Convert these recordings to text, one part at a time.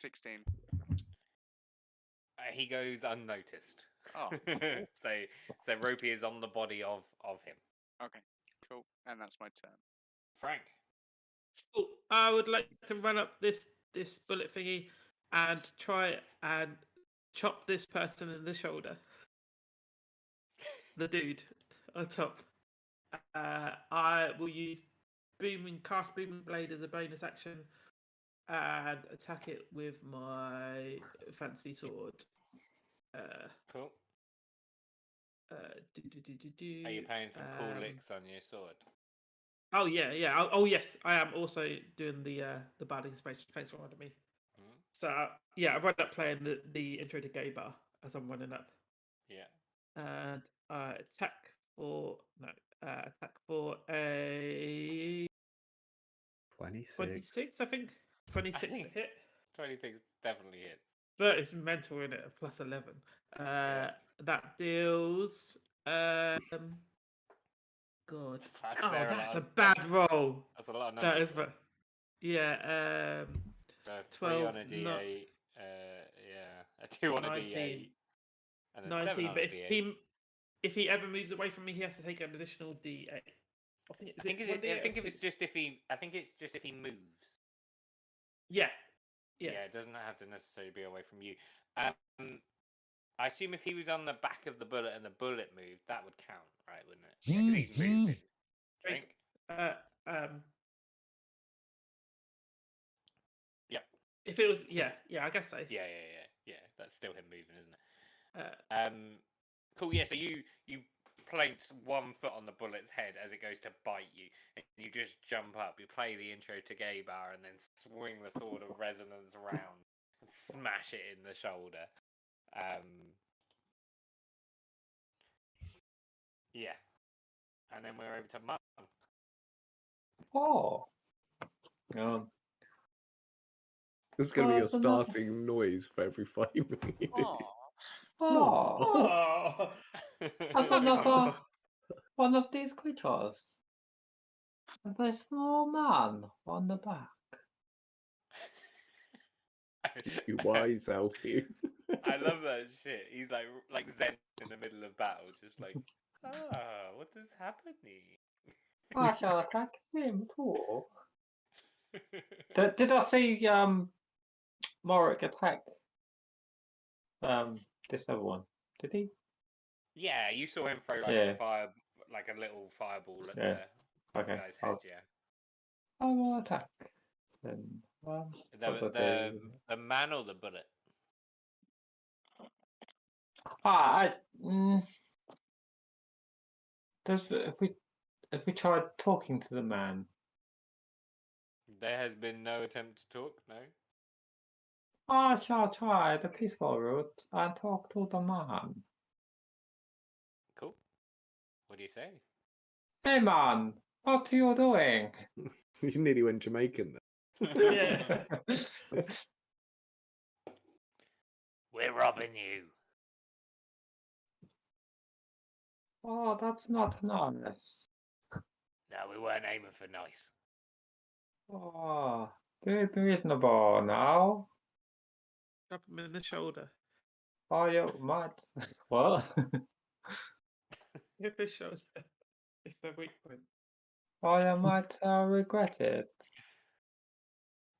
16. He goes unnoticed. Oh. so Ropey is on the body of him. Okay, cool. And that's my turn. Frank. Oh, I would like to run up this bullet thingy and try and chop this person in the shoulder. The dude on top. I will use cast booming blade as a bonus action and attack it with my fancy sword. Cool. Are Are you playing some cool licks on your sword? Oh yeah. Oh yes, I am also doing the bad inspiration. Thanks for reminding me. Mm-hmm. So yeah, I run up playing the intro to Gay Bar as I'm running up. Yeah. And attack for a 26, I think. 26 to hit. 26 definitely hits. But it's mental in it, plus 11. That deals. God. That's a bad roll. That's a lot of That numbers. is, yeah. So 12, 3 on a D8. A 2 on a 19, D8. And a 19. 7 on But a D8. if he ever moves away from me, he has to take an additional D8. I think it's just if he moves. Yeah. It doesn't have to necessarily be away from you. I assume if he was on the back of the bullet and the bullet moved, that would count, right? Wouldn't it? Because he's moving. Drink. Yep. If it was, I guess so. Yeah. That's still him moving, isn't it? Cool. Yeah. So you place 1 foot on the bullet's head as it goes to bite you, and you just jump up. You play the intro to Gay Bar, and then swing the sword of resonance around and smash it in the shoulder. Yeah. And then we're over to Mum. Oh. It's going to be a starting noise for every 5 minutes. Oh. That's another one of these creatures. The small man on the back. You wise elf, you. I love that shit. He's like Zen in the middle of battle, just like, what is happening? I shall attack him too. Did I see Morik attack this other one? Did he? Yeah, you saw him throw a little fireball at the guy's head. Yeah. I will attack. Then the man or the bullet? If we tried talking to the man? There has been no attempt to talk. No. I shall try the peaceful route and talk to the man. Cool. What do you say? Hey man, what are you doing? You nearly went Jamaican there. Yeah. We're robbing you. Oh, that's not nice. No, we weren't aiming for nice. Oh, be reasonable now. Drop him in the shoulder. Oh, you might. What? Hit his shoulder. It's the weak point. Oh, you might regret it.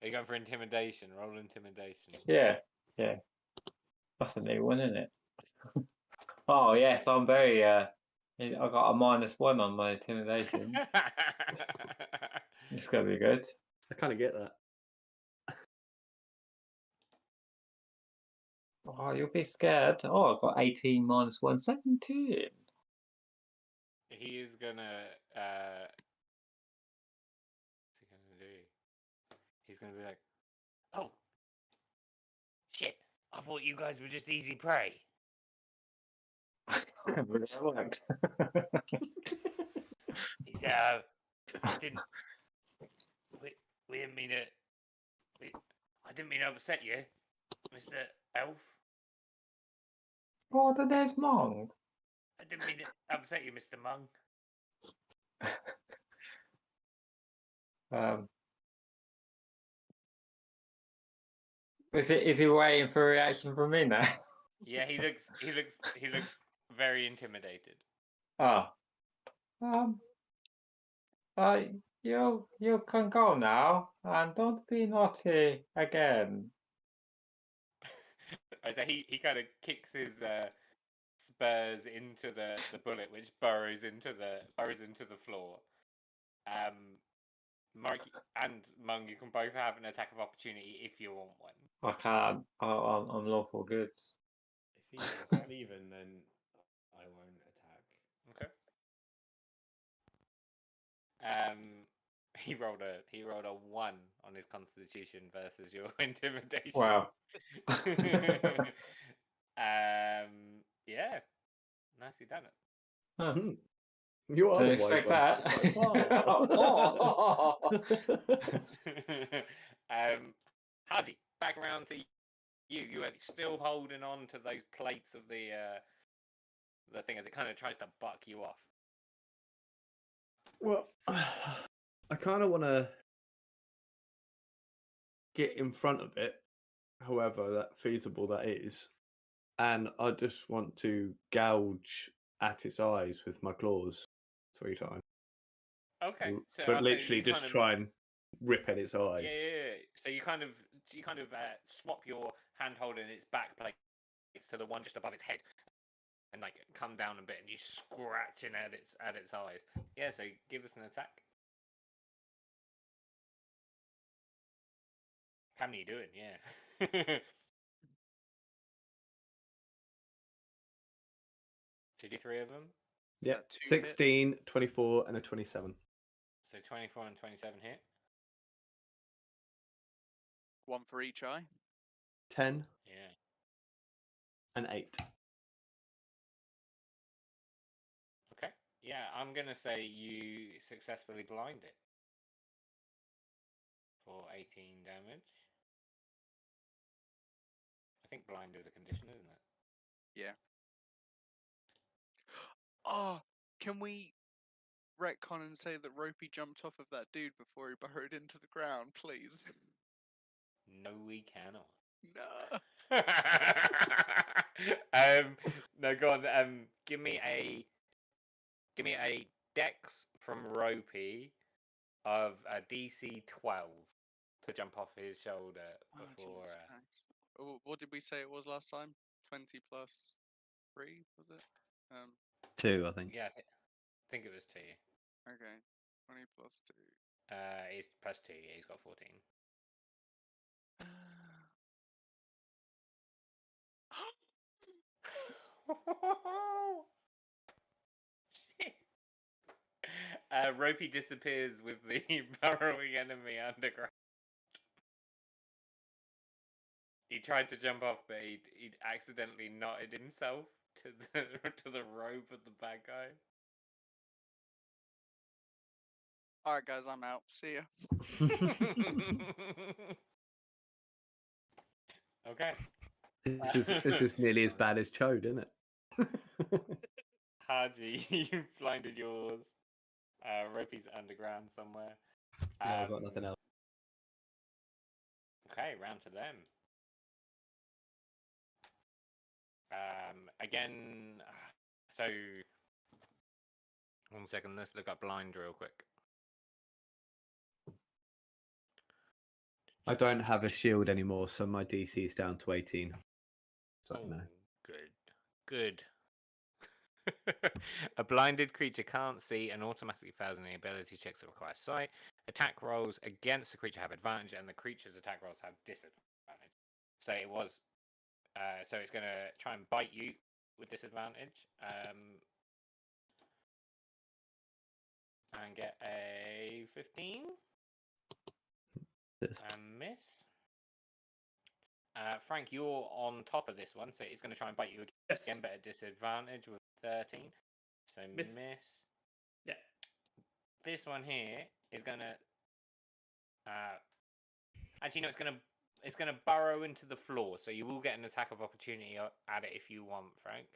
Are you going for intimidation? Roll intimidation. Yeah. That's a new one, isn't it? Oh, yes, I'm very. I got a -1 on my intimidation. It's gonna be good. I kind of get that. Oh, you'll be scared. Oh, I've got 18 -1, 17. He is gonna. What's he gonna do? He's gonna be like, "Oh, shit! I thought you guys were just easy prey." That worked. He said, "I didn't. We didn't mean to. I didn't mean to upset you, Mr. Elf. Oh, there's Monk. I didn't mean to upset you, Mr. Monk." Is he waiting for a reaction from me now? Yeah, he looks very intimidated. Oh. Uh, you can go now, and don't be naughty again. So he kind of kicks his spurs into the bullet, which burrows into the floor. Mark and Mung, you can both have an attack of opportunity if you want one. I can't. I'm lawful good. If he's leaving, then I won't attack. Okay. He rolled a 1 on his constitution versus your intimidation. Wow. Yeah, nicely done it. Huh. You are Didn't the wise expect one. that. Oh. Haji, back around to you. You are still holding on to those plates of the thing as it kind of tries to buck you off. Well, I kind of want to get in front of it, however that feasible that is, and I just want to gouge at its eyes with my claws 3 times. Okay, so But I'll say literally you just kind of, try and rip at its yeah, eyes. yeah, yeah. So you kind of swap your handhold and its back plates to the one just above its head, and like come down a bit, and you scratching at its eyes. Yeah, so give us an attack. How many are you doing? Yeah. Should you do 3 of them? Yeah, that 2 hit? 16, 24, and a 27. So 24 and 27 hit. 1 for each eye. 10 Yeah. and 8. Okay. Yeah, I'm gonna say you successfully blind it for 18 damage. I think blind is a condition, isn't it? Yeah. Oh, can we retcon and say that Ropey jumped off of that dude before he burrowed into the ground, please? No, we cannot. No. No, go on. Give me a dex from Ropey of a DC 12 to jump off his shoulder Oh, before. Jesus Christ. Oh, what did we say it was last time? 20 plus 3, was it? 2, I think. Yeah, I think it was 2. Okay. 20 plus 2. He's plus 2. Yeah, he's got 14. Shit. Ropey disappears with the burrowing enemy underground. He tried to jump off, but he'd accidentally knotted himself to the robe of the bad guy. Alright, guys, I'm out. See ya. Okay. This is nearly as bad as Chode, isn't it? Haji, you've blinded yours. Ropey's underground somewhere. Yeah, I've got nothing else. Okay, round to them. Again, so 1 second, let's look up blind real quick. I don't have a shield anymore, so my DC is down to 18. So Oh, no. good. A blinded creature can't see and automatically fails any ability checks that require sight. Attack rolls against the creature have advantage, and the creature's attack rolls have disadvantage. So it was. So it's going to try and bite you with disadvantage. And get a 15. And miss. Frank, you're on top of this one, so it's going to try and bite you again, Yes. but at disadvantage with 13. So miss. Yeah. This one here is going to. Actually, no, it's going to burrow into the floor, so you will get an attack of opportunity at it if you want, Frank.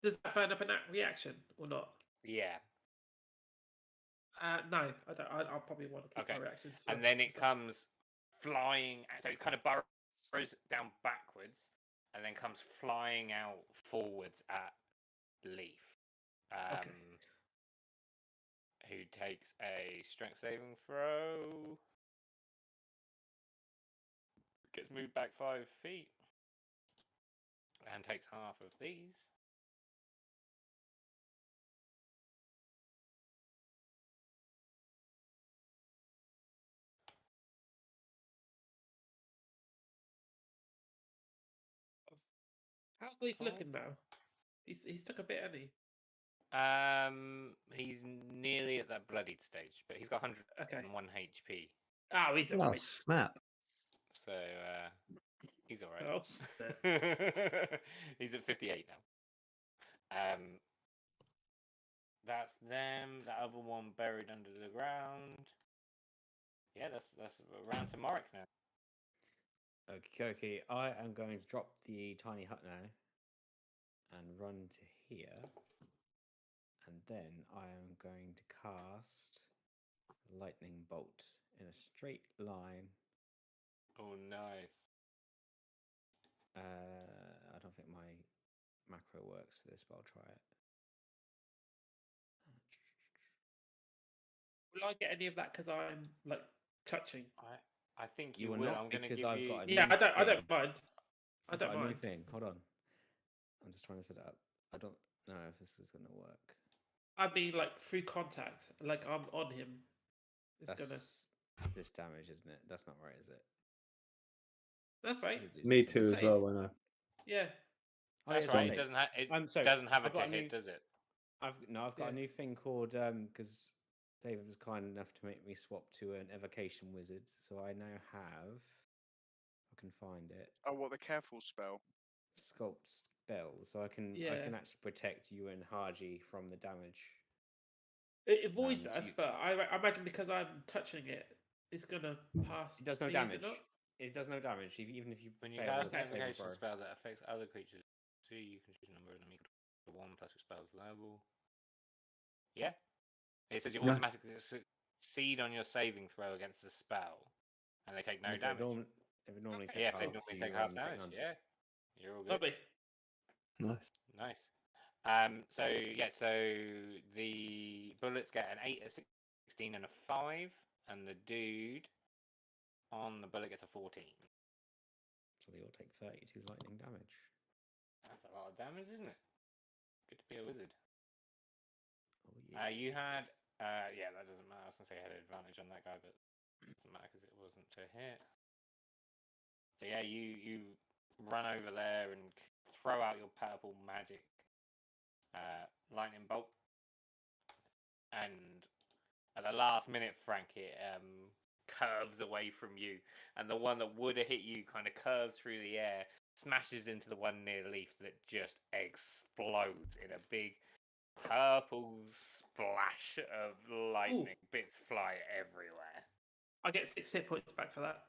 Does that burn up an reaction or not? Yeah. No, I don't. I'll probably want to keep Okay. my reactions. And for then it stuff. comes flying, so it kind of burrows down backwards, and then comes flying out forwards at Leaf. Okay. Who takes a strength saving throw. Gets moved back 5 feet. And takes half of these. How's Leaf Cool. looking now? He's took a bit, hasn't he? He's nearly at that bloodied stage, but he's got 101 HP. Oh, he's Oh, alright. snap. So he's alright. Oh, snap. He's at 58 now. That's them. That other one buried under the ground. Yeah, that's around to Morik now. Okay, I am going to drop the tiny hut now and run to here. And then I am going to cast lightning bolt in a straight line. Oh, nice. I don't think my macro works for this, but I'll try it. Will I get any of that because I'm like touching? I think You you will will. not, I'm going to because give I've you. got a Yeah, new I don't thing. mind. I I've don't got a new mind. thing. Hold on. I'm just trying to set it up. I don't know if this is going to work. I mean, like through contact, like I'm on him. It's That's gonna. this damage, isn't it? That's not right, is it? That's right. Does it do Me this too thing? as Save. well, I know. Yeah. Oh, That's yeah, right. save. It So doesn't have I've it got to a hit, new- does it? I've got Yeah. a new thing called because David was kind enough to make me swap to an evocation wizard, so I now have. I can find it. Oh, what, the careful spell? Sculpt spell, so I can Yeah. actually protect you and Haji from the damage. It avoids And us, you- but I imagine because I'm touching it, it's gonna pass. It does no me, is damage. it not? It does no damage, even if you When you fail cast the an saving invocation throw. spell that affects other creatures, see you can choose a number of them equal to 1 plus your spell's level. Yeah. It says you No. automatically succeed on your saving throw against the spell, and they take no And damage. if it normally Okay. takes Yeah, if half, they normally you take half take damage, none. yeah, you're all good. Lovely. Nice. Nice. So yeah, so the bullets get an 8, a 16, and a 5, and the dude on the bullet gets a 14. So they all take 32 lightning damage. That's a lot of damage, isn't it? Good to be a wizard. Oh yeah. You had, yeah, that doesn't matter. I was gonna say I had an advantage on that guy, but it doesn't matter because it wasn't to hit. So yeah, you run over there and throw out your purple magic lightning bolt, and at the last minute, Frank, it curves away from you, and the one that would have hit you kind of curves through the air, smashes into the one near Leaf that just explodes in a big purple splash of lightning. Bits fly everywhere. I get 6 hit points back for that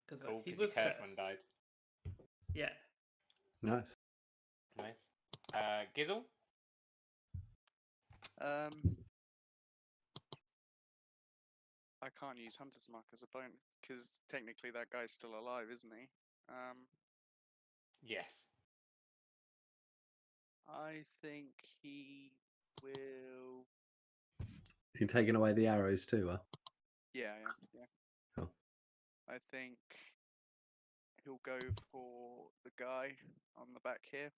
because Cool, he because your was cursed cursed. one died. Yeah. Nice. Nice. Gizzle? I can't use Hunter's Mark as a bonus because technically that guy's still alive, isn't he? Yes. I think he will. You're taking away the arrows too, huh? Yeah, yeah. Cool. I think he'll go for the guy on the back here,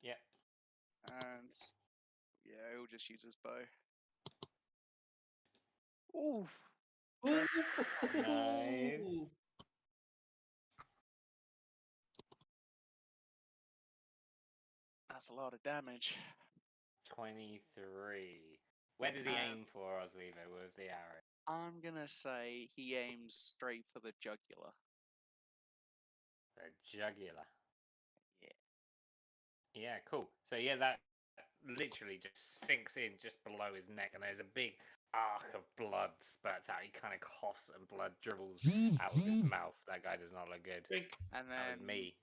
Yeah. and yeah, he'll just use his bow. Oof. Nice. That's a lot of damage. 23. Where does he aim for, Oslevo, with the arrow? I'm gonna say he aims straight for the jugular. The jugular. Yeah. Yeah, cool. So yeah, that literally just sinks in just below his neck, and there's a big arc of blood spurts out. He kind of coughs, and blood dribbles out of his mouth. That guy does not look good. Drink. And That was then me.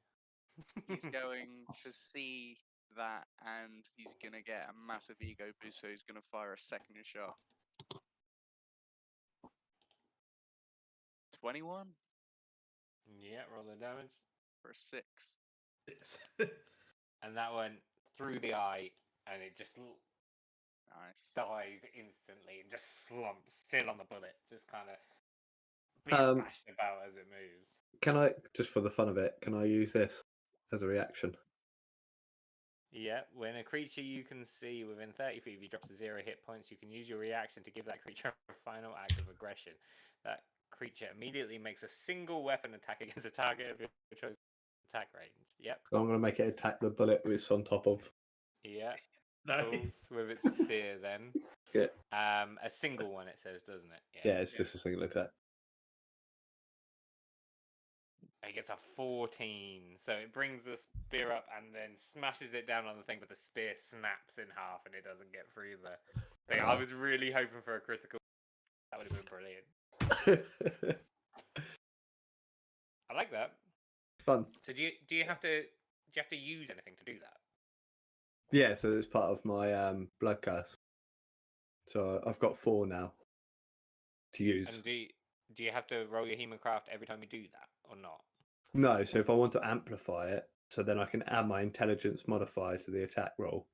he's going to see that, and he's gonna get a massive ego boost, so he's gonna fire a second shot. 21 Yeah, roll the damage. for a 6. And that went through the eye, and it just Nice. dies instantly and just slumps still on the bullet, just kind of being bashed about as it moves. Can I, just for the fun of it, can I use this as a reaction? Yeah, when a creature you can see within 30 feet of you drops to 0 hit points, you can use your reaction to give that creature a final act of aggression. That creature immediately makes a single weapon attack against a target of your choice attack range. Yep. So I'm going to make it attack the bullet it's on top of. Yeah. Nice. Cool. With its spear, then. Yeah. A single one, it says, doesn't it? Yeah, it's just a single attack. It gets a 14, so it brings the spear up and then smashes it down on the thing, but the spear snaps in half and it doesn't get through the thing. I was really hoping for a critical. That would have been brilliant. I like that. It's fun. So do you have to use anything to do that? Yeah, so it's part of my blood curse. So I've got 4 now to use. And do you have to roll your Hemocraft every time you do that, or not? No, so if I want to amplify it, so then I can add my intelligence modifier to the attack roll.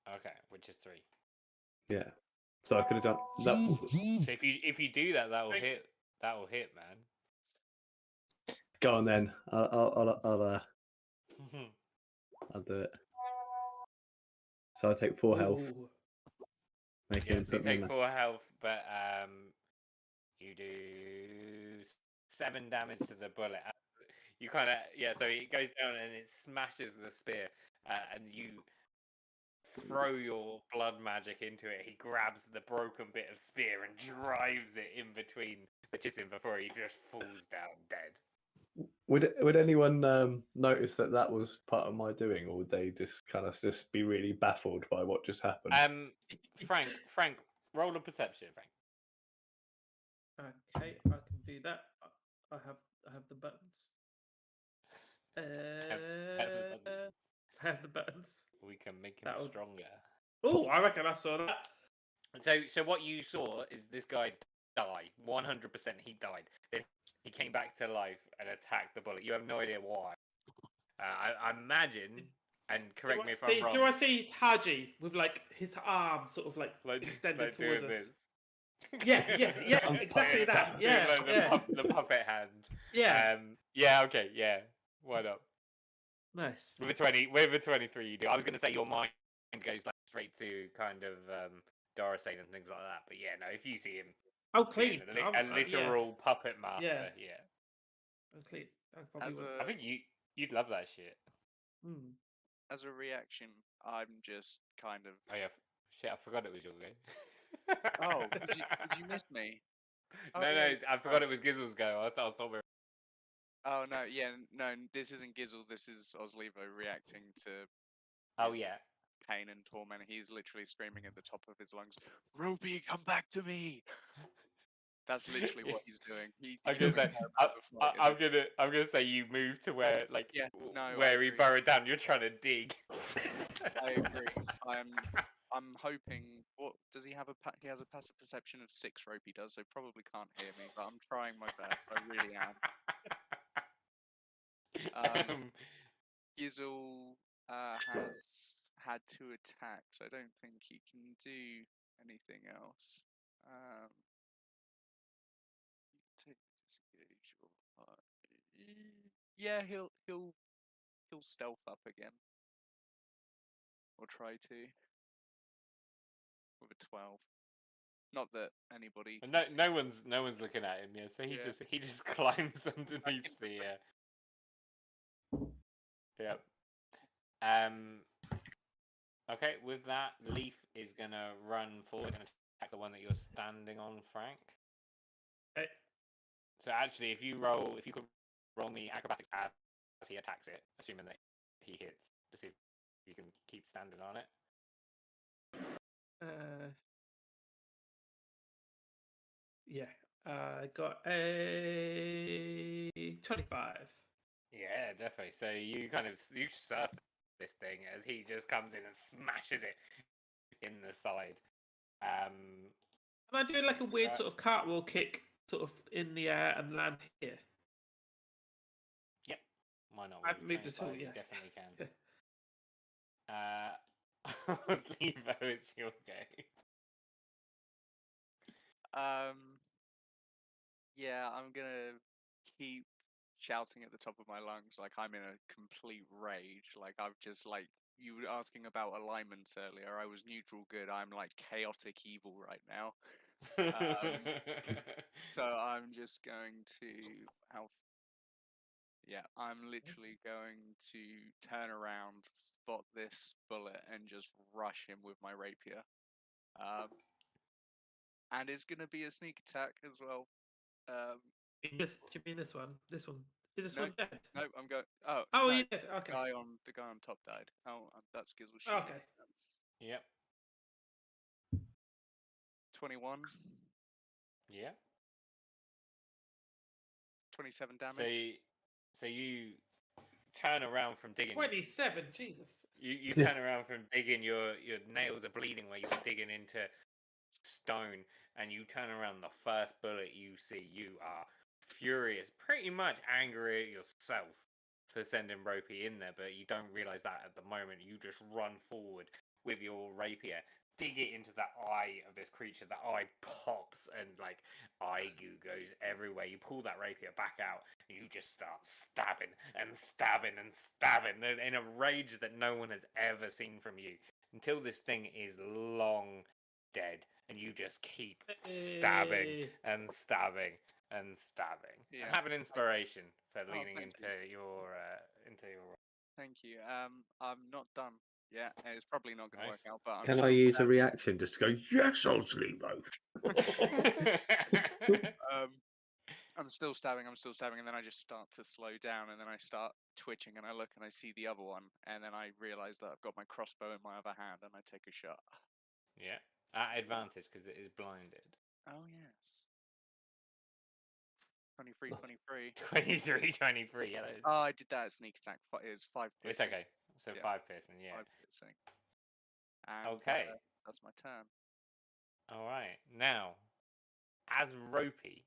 Okay, which is 3. Yeah. So I could have done that. So if you do that, that will hit. That will hit, man. Go on then. I'll do it. So I take 4 health. Ooh. Make Yeah, him so you put me in take that. 4 health, but you do 7 damage to the bullet. You kind of so it goes down and it smashes the spear, and you throw your blood magic into it. He grabs the broken bit of spear and drives it in between the chitin before he just falls down dead. Would anyone notice that was part of my doing, or would they just kind of just be really baffled by what just happened? Frank, roll a perception, Frank. Okay, I can do that. I have the buttons. Have the buttons. I have the buttons. We can make him That'll- stronger. Oh, I reckon I saw that. So what you saw is this guy die. 100% he died. Then he came back to life and attacked the bullet. You have no idea why. I imagine, and correct me if I'm wrong. Do I see Haji with like his arm sort of like extended towards doing us? this. Yeah, exactly that. Doing Yeah, like the puppet hand. yeah. Yeah. Okay. Yeah. Why not? Nice. With a 23, you do. I was going to say your mind goes like straight to kind of Dorosane and things like that, but yeah, no. If you see him, Oh, clean. being a literal puppet master, yeah. I'm clean. I probably As would. I think you'd love that shit. As a reaction, I'm just kind of. Oh yeah, shit! I forgot it was your go. Oh, did you miss me? Oh, No, yeah. I forgot it was Gizzle's go. I thought we were. Oh no, yeah, no, this isn't Gizzle. This is Oslevo reacting to. Oh his yeah. Pain and torment. He's literally screaming at the top of his lungs, "Ropey, come back to me!" That's literally what he's doing. I'm doesn't gonna say, care about the fight, I'm gonna say you move to where Yeah, no, I where he agree. burrowed down. You're trying to dig. I agree. I'm hoping. What does he have? He has a passive perception of 6. Ropey does, so probably can't hear me. But I'm trying my best. I really am. Gizzle has had 2 attacks. So I don't think he can do anything else. Take disengage or yeah, he'll stealth up again, or try to, with a 12. Not that anybody. Can see. No one's looking at him. Yeah, so he just climbs underneath the. Yep. Okay, with that, Leaf is gonna run forward and attack the one that you're standing on, Frank. Okay. So actually, if you could roll me acrobatics as he attacks it, assuming that he hits, to see if you can keep standing on it. Yeah, I got a 25. Yeah, definitely. So you surf this thing as he just comes in and smashes it in the side. And I do like a weird sort of cartwheel kick sort of in the air and land here? Yep. Why not? I've With moved trained it all, fire, you yeah. definitely can. Levo, it's your go. Yeah, I'm gonna keep shouting at the top of my lungs like I'm in a complete rage. Like I've just like you were asking about alignments earlier. I was neutral good. I'm like chaotic evil right now. So I'm just going to I'm literally going to turn around, spot this bullet, and just rush him with my rapier. And it's gonna be a sneak attack as well. Do you mean this one? This one is this No, one dead? no, I'm going. Oh, Oh, no, yeah. Okay. the guy on top died. Oh, that's Gizzle Shoe. Okay. Yep. 21, Yep. 27 damage. So you turn around from digging. 27. Jesus. You turn around from digging. Your nails are bleeding where you were digging into stone, and you turn around. The first bullet you see, you are furious, pretty much angry at yourself for sending Ropey in there, but you don't realize that at the moment. You just run forward with your rapier, dig it into the eye of this creature. The eye pops and like eye goo goes everywhere. You pull that rapier back out and you just start stabbing and stabbing and stabbing in a rage that no one has ever seen from you until this thing is long dead and you just keep stabbing Hey. and stabbing and stabbing. Yeah. And have an inspiration for leaning thank into your Thank you. I'm not done yet. And it's probably not going to Nice. work out, but I'm Can still I use a reaction just to go, yes, I'll Levo? I'm still stabbing, and then I just start to slow down, and then I start twitching, and I look and I see the other one, and then I realize that I've got my crossbow in my other hand, and I take a shot. Yeah, at advantage because it is blinded. Oh, yes. 23, 23. 23, 23, yeah. Oh, I did that at sneak attack. It was 5 It's piercing. okay. So Yeah. 5 piercing, yeah. 5 piercing. And Okay. that's my turn. All right. Now, as Ropey,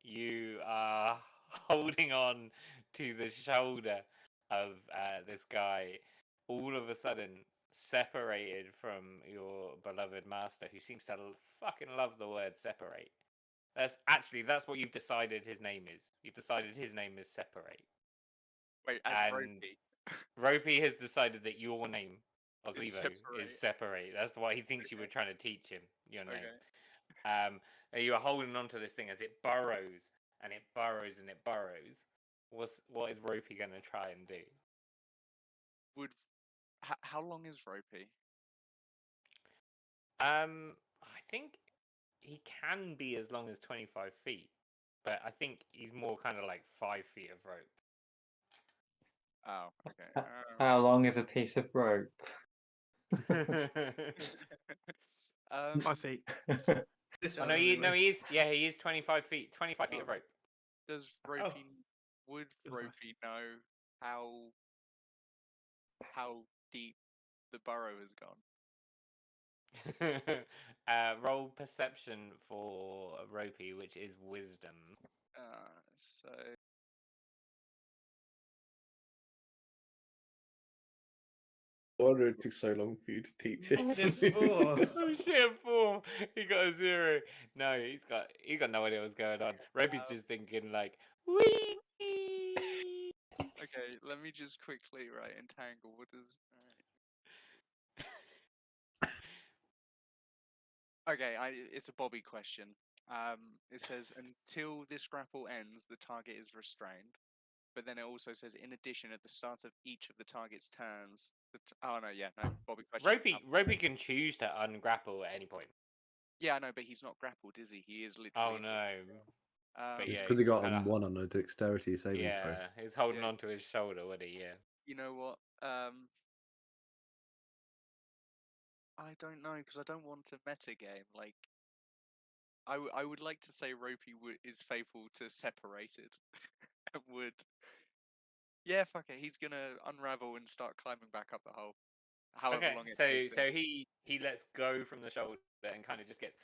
you are holding on to the shoulder of this guy, all of a sudden separated from your beloved master, who seems to fucking love the word separate. That's what you've decided his name is. You've decided his name is Separate. Wait, as And Ropey. Ropey has decided that your name, Oslevo, Separate. is Separate. That's what he thinks you were trying to teach him, your name. Okay. You are holding on to this thing as it burrows and it burrows and it burrows. What is Ropey going to try and do? How long is Ropey? I think he can be as long as 25 feet, but I think he's more kind of like 5 feet of rope. Oh, okay. How long is a piece of rope? 5 feet. This Oh, one. no, he anyway. is. Yeah, he is 25 feet. 25 feet of rope. Does would Ropey know how deep the burrow has gone? Roll perception for Ropey, which is wisdom. So I wonder it took so long for you to teach it. It's 4. Oh shit, 4. He got a 0. No, he's got no idea what's going on. Ropey's just thinking like, wee. okay, let me just quickly entangle. What does? Okay, it's a Bobby question. It says until this grapple ends, the target is restrained. But then it also says, in addition, at the start of each of the target's turns. Oh no, Bobby question. Ropey can choose to ungrapple at any point. Yeah, I know, but he's not grappled, is he? He is literally. Oh no. But It's yeah, because he got kinda, on 1 on a dexterity saving throw. Yeah, he's holding onto his shoulder, would he? Yeah. You know what? I don't know, because I don't want to meta game. Like, I would like to say Ropey is faithful to Separated. And would. Yeah, fuck it. He's gonna unravel and start climbing back up the hole. However long it takes. So he lets go from the shoulder and kind of just gets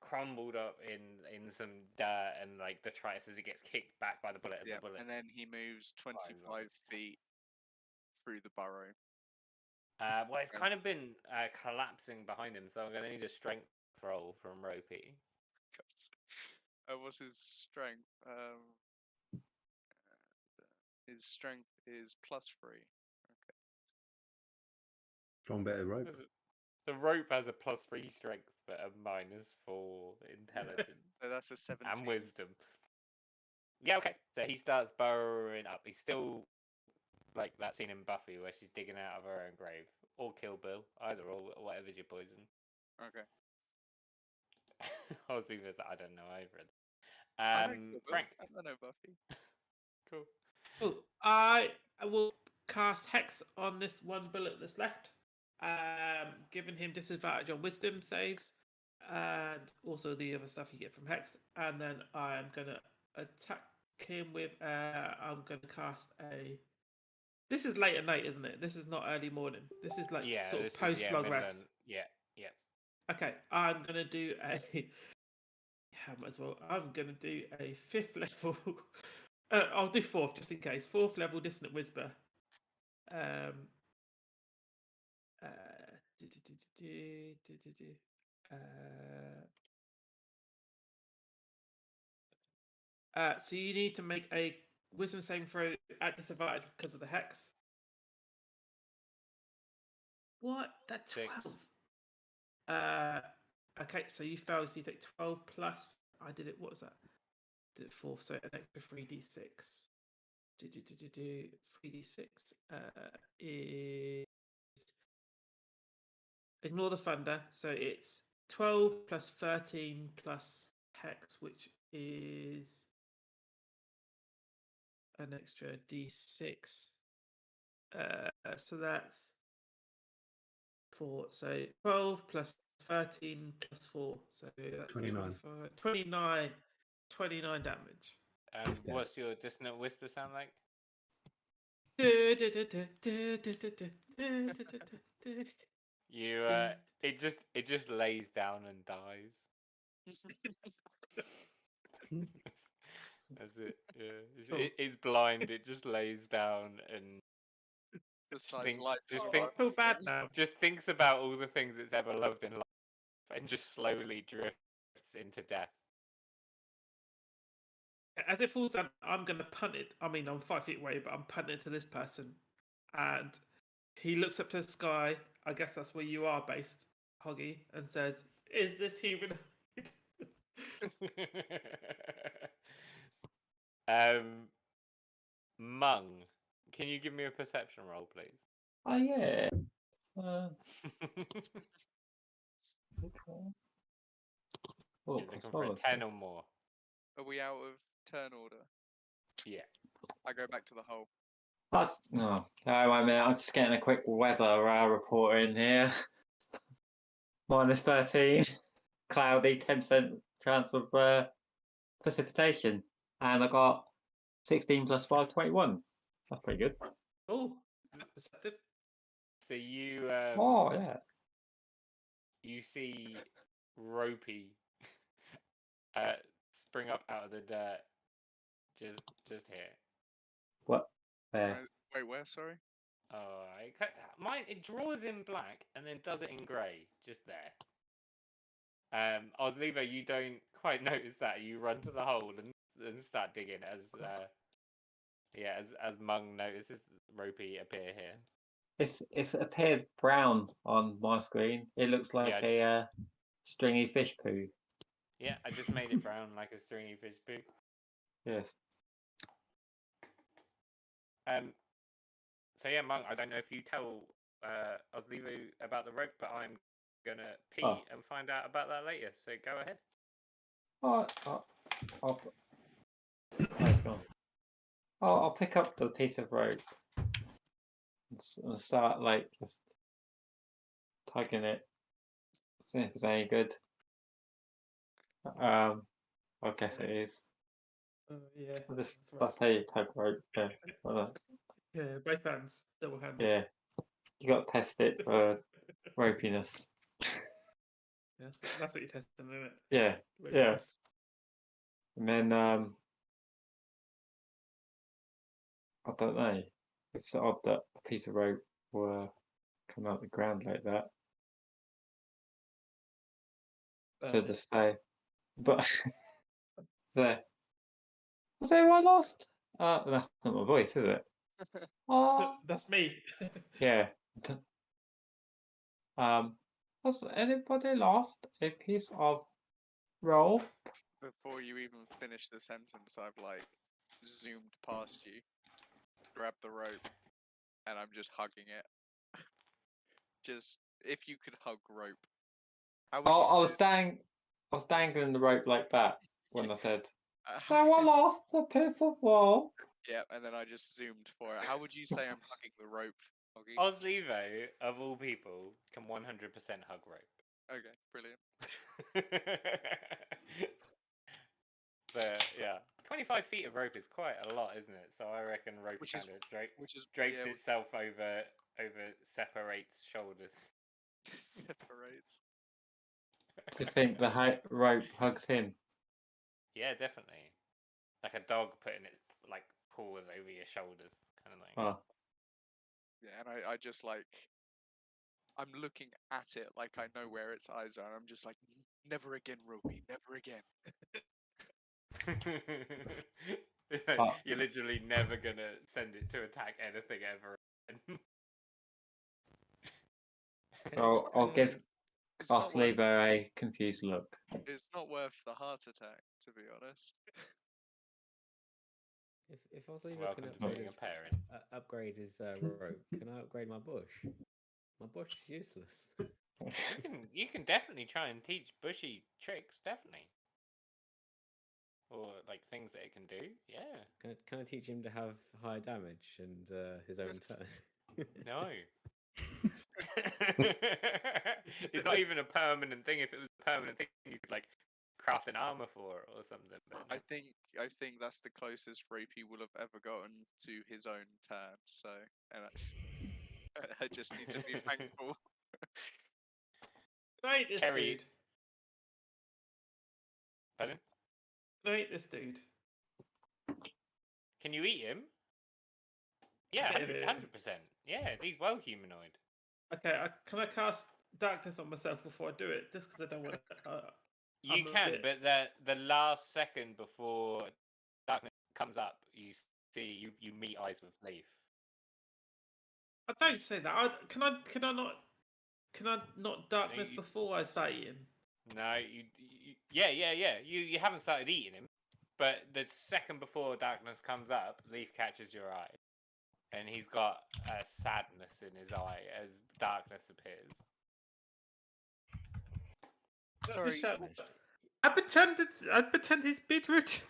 crumbled up in some dirt and like detritus as it gets kicked back by the bullet. As Yeah, the bullet. and then he moves flies off. 25 feet through the burrow. Well, it's kind of been collapsing behind him, so I'm going to need a strength roll from Ropey. What's his strength? His strength is +3. Strong bit of rope. The rope has a +3 strength, but a -4 intelligence So that's a 17. and wisdom. Yeah, okay. So he starts burrowing up. He's still like that scene in Buffy where she's digging out of her own grave, or Kill Bill, either or, whatever's your poison. Okay. I was thinking that I don't know either. I know Kill Bill. Frank. I know Buffy. Cool. Oh, I will cast Hex on this one bullet that's left, giving him disadvantage on Wisdom saves, and also the other stuff you get from Hex. And then I'm gonna attack him with. I'm gonna cast a. This is late at night, isn't it? This is not early morning. This is like sort of post long rest. Yeah. Okay, I'm gonna do a. Yeah, might as well. I'm gonna do a 5th level. I'll do 4th just in case. 4th level Dissonant Whisper. So you need to make a Wisdom saving throw at disadvantage because of the hex. What? That 12. Okay, so you fail, so you take 12 plus. I did it. What was that? Did it 4th, so an extra 3d6. 3d6 is. Ignore the thunder. So it's 12 plus 13 plus hex, which is an extra d6. So that's 4. So 12 plus 13 plus 4. So that's 29. 29 damage. What's your Dissonant Whisper sound like? You it just lays down and dies. That's it. Yeah, it's blind. It just lays down and feel bad now. just thinks about all the things it's ever loved in life and just slowly drifts into death. As it falls down, I'm going to punt it. I mean, I'm 5 feet away, but I'm punting it to this person. And he looks up to the sky. I guess that's where you are based, Hoggy, and says, "Is this human?" Mung, can you give me a perception roll, please? Oh yeah. You're looking for a 10 or more. Are we out of turn order? Yeah. I go back to the hole. No, wait a minute. I'm just getting a quick weather report in here. -13, cloudy, 10% chance of precipitation, and I got 16 plus 5, 21. That's pretty good. Oh, that's perceptive. So you Oh yes. You see Ropey spring up out of the dirt just here. What? There. Wait, where? Sorry. Oh, it draws in black and then does it in grey, just there. Oslevo, you don't quite notice that. You run to the hole and start digging as Mung notices Ropey appear here. It's appeared brown on my screen. It looks like a stringy fish poo. Yeah, I just made it brown like a stringy fish poo. Yes. So yeah, Monk, I don't know if you tell Oslevo about the rope, but I'm gonna pee and find out about that later. So go ahead. I'll pick up the piece of rope and start like just tugging it. See if it's any good. I guess it is. Yeah. That's how you tug rope. Yeah. Yeah, both hands, double handed. Yeah. You got to test it for ropiness. That's what you're testing, isn't it? Yeah, Rope yeah. burst. And then I don't know. It's odd that a piece of rope will come out the ground like that. Should have stay. But there. Was there one lost? That's not my voice, is it? Oh, That's me. yeah. Has anybody lost a piece of rope? Before you even finish the sentence, I've like zoomed past you, grabbed the rope, and I'm just hugging it. Just if you could hug rope, how would Oh, you I say was I was dangling the rope like that when I said, how "Someone lost a piece of rope." yeah, and then I just zoomed for it. How would you say I'm hugging the rope, Oggy? Oslevo, of all people, can 100% hug rope. Okay, brilliant. But yeah, 25 feet of rope is quite a lot, isn't it? So I reckon rope Which kind is- of drapes yeah, itself over separates shoulders. separates. Do you think the rope hugs him? Yeah, definitely. Like a dog putting its like paws over your shoulders, kind of thing. Oh, Yeah, and I just like I'm looking at it like I know where its eyes are. And I'm just like, never again, Ropey, never again. It's like, Uh, you're literally never gonna send it to attack anything ever again. I'll give It's not worth. Oslever a confused look. It's not worth the heart attack, to be honest. If Oslevo can Welcome to upgrade being his, a parent. upgrade his rope, can I upgrade my bush? My bush is useless. You can definitely try and teach Bushy tricks, definitely. Or like things that it can do, yeah. Can I teach him to have high damage and his own Yes. turn? No. It's not even a permanent thing. If it was a permanent thing, you could like craft an armor for it or something. But no. I think that's the closest Rapey will have ever gotten to his own turn. So, and I just need to be thankful. Can I eat this Cherry- dude? Pardon? Can I eat this dude? Can you eat him? Yeah, bit of it. 100%. Yeah, he's well humanoid. Okay, can I cast darkness on myself before I do it? Just because I don't want to. You I'm a can, bit- but the last second before darkness comes up, you meet eyes with Leaf. I don't say that. Can I not darkness you- before I say eating? No, yeah. You haven't started eating him, but the second before darkness comes up, Leaf catches your eye, and he's got a sadness in his eye as darkness appears. Sorry, Just shout, I pretend he's Beetroot.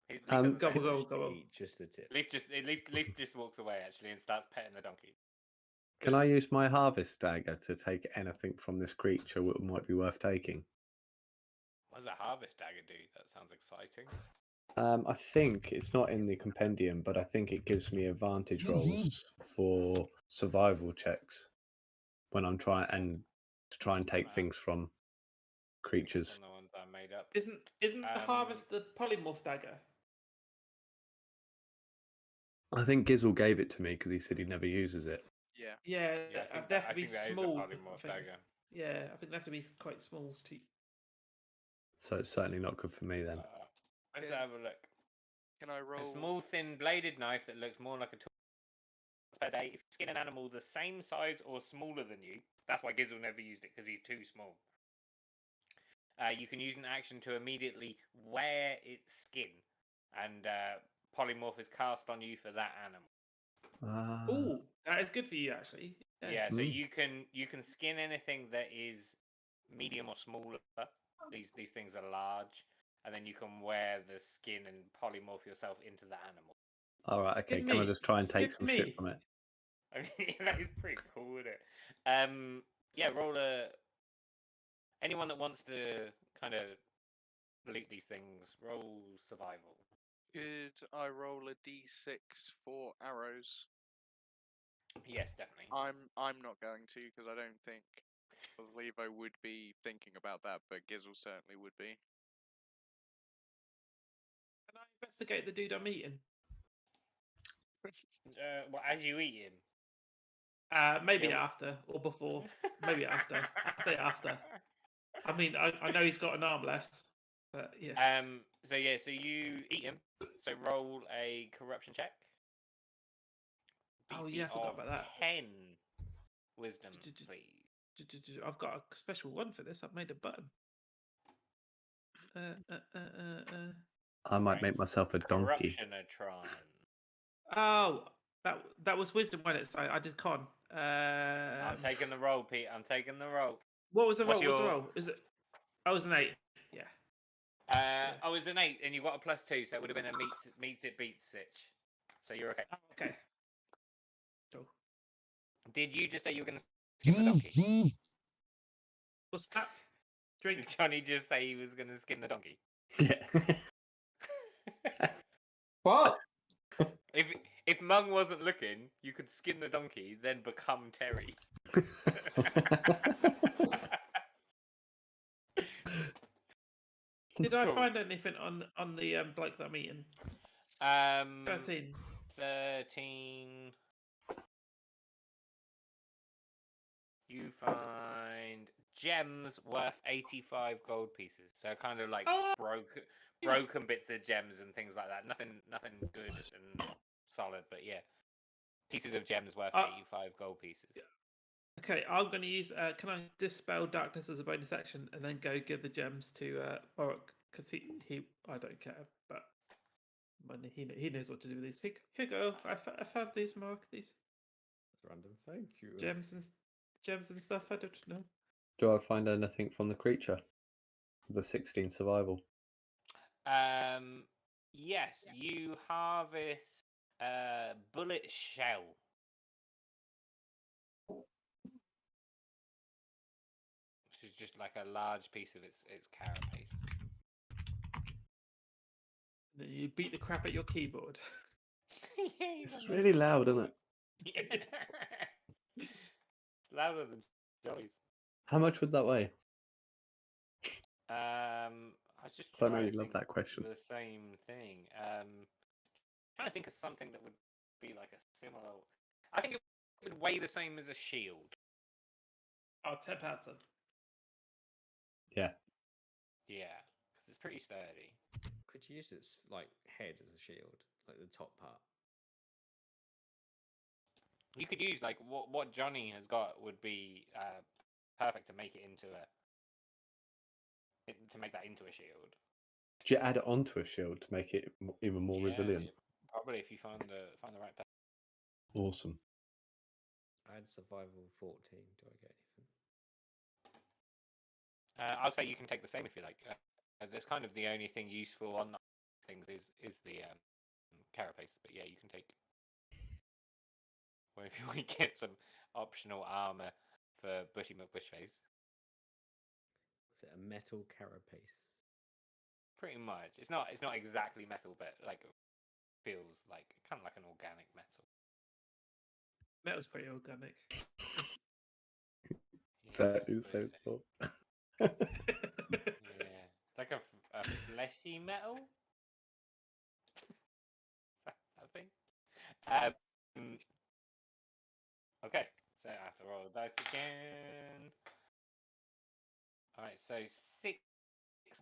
Leaf Um, doesn't say Go, much. go, go. Eat just the tip. Leaf just walks away actually and starts petting the donkey. Can I use my harvest dagger to take anything from this creature that might be worth taking? What does a harvest dagger do? That sounds exciting. I think it's not in the compendium, but I think it gives me advantage rolls for survival checks when I'm trying and take Wow. things from creatures. On the ones I made up. Isn't the harvest the polymorph dagger? I think Gizzle gave it to me because he said he never uses it. yeah. Yeah, Yeah, I think they have to be that is the small. polymorph dagger. Yeah, I think they have to be quite small to. So it's certainly not good for me then. Let's Okay. have a look. Can I roll? A small, thin bladed knife that looks more like a tool per day. If you skin an animal the same size or smaller than you, that's why Gizzle never used it because he's too small. You can use an action to immediately wear its skin, and polymorph is cast on you for that animal. Oh, that is good for you actually. Yeah, so Mm. you can skin anything that is medium or smaller. These things are large, and then you can wear the skin and polymorph yourself into the animal. All right, okay. Skin Can I me. just try and take Skin some shit me. from it? I mean, that is pretty cool, isn't it? Yeah, roll a. Anyone that wants to kind of loot these things, roll survival. Could I roll a d6 for arrows? Yes, definitely. I'm not going to because I don't think Levo would be thinking about that, but Gizzle certainly would be. Can I investigate the dude I'm eating? Well, as you eat him. Maybe Yeah, after or before. Maybe after. I'll say after. I mean, I know he's got an arm less, but yeah. So you eat him. So roll a corruption check. Oh DC yeah, I forgot of about that. 10 wisdom, please. I've got a special one for this. I've made a button. I might make Right. myself a donkey. Corruptionatron. Oh, that was wisdom, wasn't it? So I did con. I'm taking the roll, Pete. I'm taking the roll. What was the roll? What's What was the your- roll? Is it? I was an 8. Yeah. Oh, it's an 8, and you've got a +2, so it would have been a meets it beats it. So you're okay. Oh, okay. Cool. Did you just say you were going to skin the donkey? What's that? Drink. Did Johnny just say he was going to skin the donkey? Yeah. What? If Mung wasn't looking, you could skin the donkey, then become Terry. Did I Cool. find anything on the bloke that I'm eating? 13. 13. You find gems worth 85 gold pieces. So kind of like Oh! broken bits of gems and things like that. Nothing good and solid, but yeah. Pieces of gems worth 85 gold pieces. Okay, I'm going to use. Can I dispel darkness as a bonus action and then go give the gems to Orc? Because he I don't care, but he knows what to do with these. Here you go. I found these, Mark. These That's random. Thank you. gems and stuff. I don't know. Do I find anything from the creature? The 16 survival. Yes, you harvest bullet shell. Which is just like a large piece of its carapace. Then you beat the crap at your keyboard. Yeah, It's really loud, isn't it? Yeah. It's louder than Johnny's. How much would that weigh? I was just I trying know you to love think that question. the same thing. Trying to think of something that would be like a similar. I think it would weigh the same as a shield. Oh, 10 pounds then. Yeah. Yeah, because it's pretty sturdy. Could you use its like head as a shield, like the top part? You could use like what Johnny has got would be perfect to make it into that into a shield. Could you add it onto a shield to make it even more resilient? Probably if you find the right person. Awesome. I had survival 14. Do I get anything? I'll say you can take the same if you like. There's kind of the only thing useful on things is the carapace, but yeah, you can take. Or if you want to get some optional armor for Bushy McBushface. Is it a metal carapace? Pretty much. It's not exactly metal, but like feels like kind of like an organic metal. Metal's pretty organic. That is so cool. Yeah, like a fleshy metal. I think. Okay, so I have to roll the dice again. Alright, so 6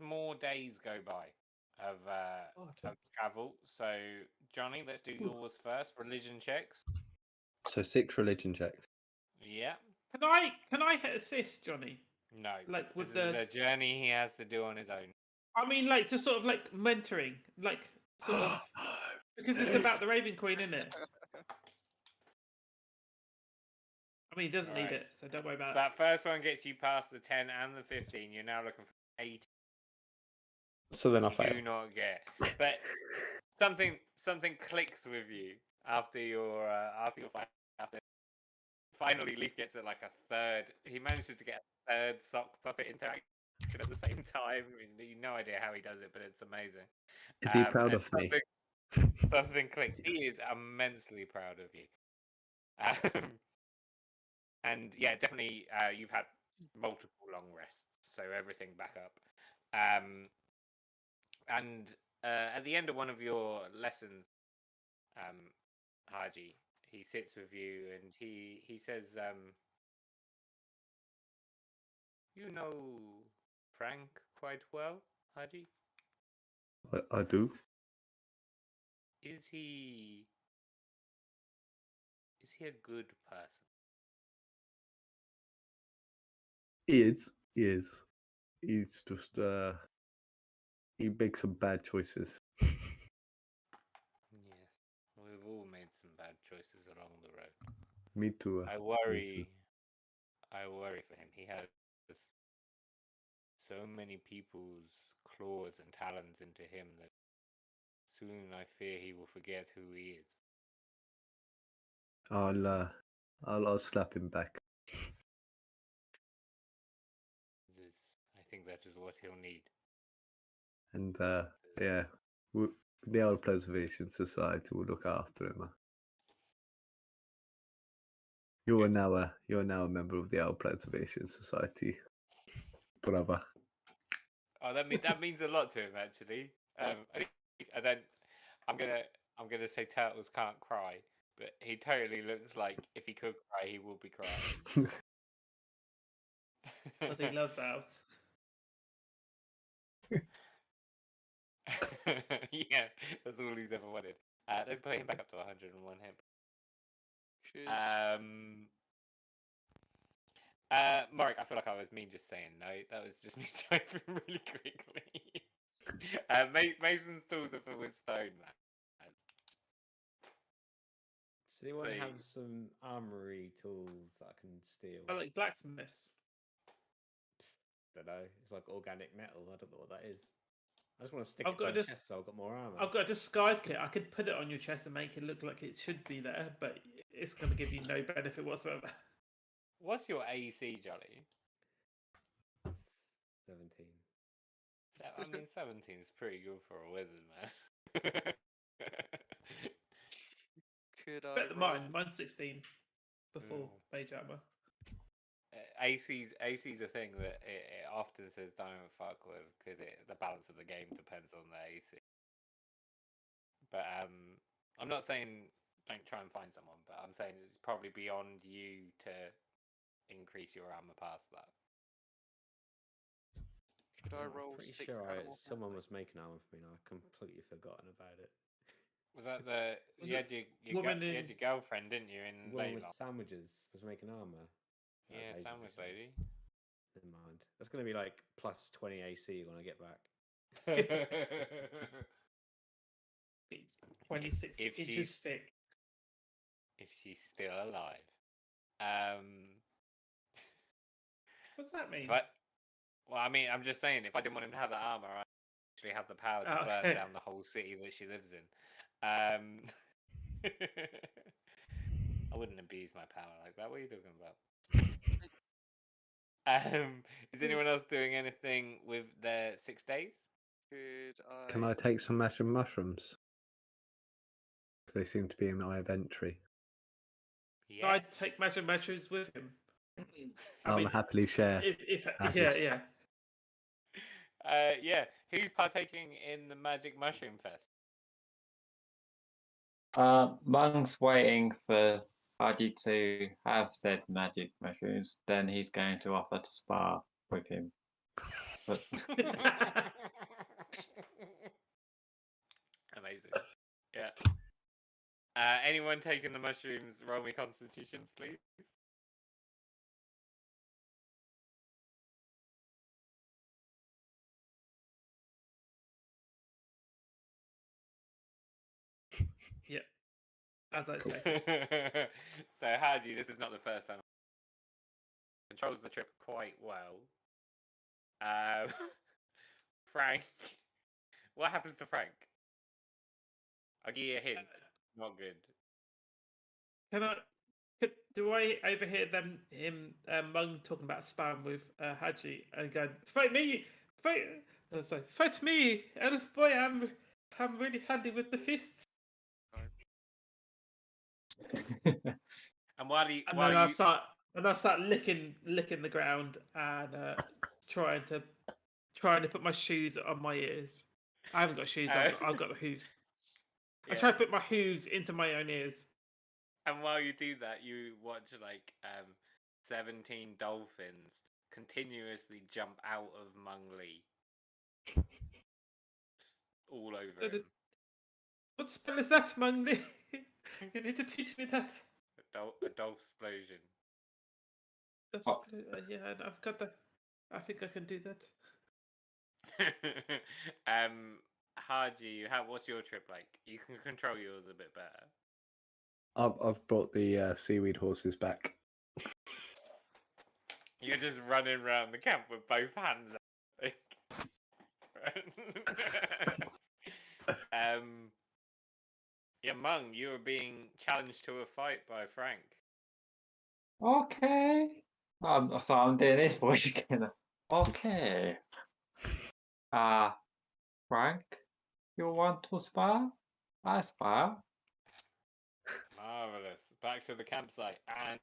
more days go by of travel. So Johnny, let's do yours first. Religion checks. So 6 religion checks. Yeah. Can I hit assist, Johnny? No. Like with this is a journey he has to do on his own. I mean, like just sort of like mentoring, like sort of because it's about the Raven Queen, isn't it? I mean, he doesn't need it, so don't worry about So it. that first one gets you past the 10 and the 15. You're now looking for 18. So then I You fail. do not get. But something clicks with you after finally Leaf gets it like a third. He manages to get a third sock puppet interaction at the same time. I mean, no idea how he does it, but it's amazing. Is he proud of me? Something clicks. He is immensely proud of you. And yeah, definitely, you've had multiple long rests, so everything back up. And at the end of one of your lessons, Haji, he sits with you and he says, "You know Frank quite well, Haji. I do. Is he a good person?" He is. He is. He's just he makes some bad choices. Yes, we've all made some bad choices along the road. Me too. I Me worry for him. He has so many people's claws and talons into him that soon I fear he will forget who he is. I'll slap him back. I think that is what he'll need. And yeah, the Old Preservation Society will look after him. You're now a member of the Old Preservation Society, brother. Oh, that means a lot to him actually. I don't. I'm gonna say turtles can't cry, but he totally looks like if he could cry, he will be crying. But he loves owls. Yeah, that's all he's ever wanted. Let's put him back up to 101 hit. Should Mark, I feel like I was mean just saying no. That was just me typing really quickly. Mason's tools are for with stone, man. Does anyone So- have some armory tools that I can steal? I like blacksmiths. Don't know. It's like organic metal. I don't know what that is. I just want to stick I've it got to my this- chest so I've got more armor. I've got a disguise kit. I could put it on your chest and make it look like it should be there, but it's going to give you no benefit whatsoever. What's your AC, Jolly? 17. I mean, 17 is pretty good for a wizard, man. could I Better than roll? mine's 16 before Mm. mage armor. AC's a thing that it often says don't fuck with because the balance of the game depends on the AC. But I'm not saying don't try and find someone, but I'm saying it's probably beyond you to increase your armor past that. Could I I'm roll pretty 6 sure animal someone handling? was making armor for me and I've completely forgotten about it. Was that Was you it had woman you in- had your girlfriend, didn't you, in One Leyland? with sandwiches was making armor. That was Yeah, ages sandwich ago. lady. Never mind. That's going to be like plus 20 AC when I get back. 26 If inches she's- thick. If she's still alive. What's that mean? But well, I mean, I'm just saying, if I didn't want him to have that armor, I actually have the power to Oh, burn okay. down the whole city that she lives in. I wouldn't abuse my power like that. What are you talking about? Is anyone else doing anything with their 6 days? Could I? Can I take some magic mushrooms? 'Cause they seem to be in my inventory. Can I Yes. take magic matches with him? I'll happily share. If Happy yeah, to- yeah. Yeah. Who's partaking in the Magic Mushroom Fest? Mung's waiting for Haji to have said magic mushrooms, then he's going to offer to spar with him. But Amazing. Yeah. Anyone taking the mushrooms? Roll me constitutions, please. Yeah. As I expected. So Haji, this is not the first time. Controls the trip quite well. Frank, what happens to Frank? I'll give you a hint. Not good. Can I? Do I overhear him, Mung talking about spam with Haji and going, "Fight me, fight!" Oh, sorry, fight me, elf boy. I'm really handy with the fists. And while you And while then I you start licking the ground and trying to put my shoes on my ears. I haven't got shoes. I've got the hooves. I yeah. try to put my hooves into my own ears. And while you do that, you watch like 17 dolphins continuously jump out of Mung Lee, just all over him. What spell is that, Mungly? You need to teach me that. A dolph explosion. Yeah, I've got that. I think I can do that. Haji, what's your trip like? You can control yours a bit better. I've brought the seaweed horses back. You're just running around the camp with both hands. Yeah, Mung, you are being challenged to a fight by Frank. Okay. So I'm doing this voice again. Okay. Frank, you want to spar? I spar. Marvelous. Back to the campsite, and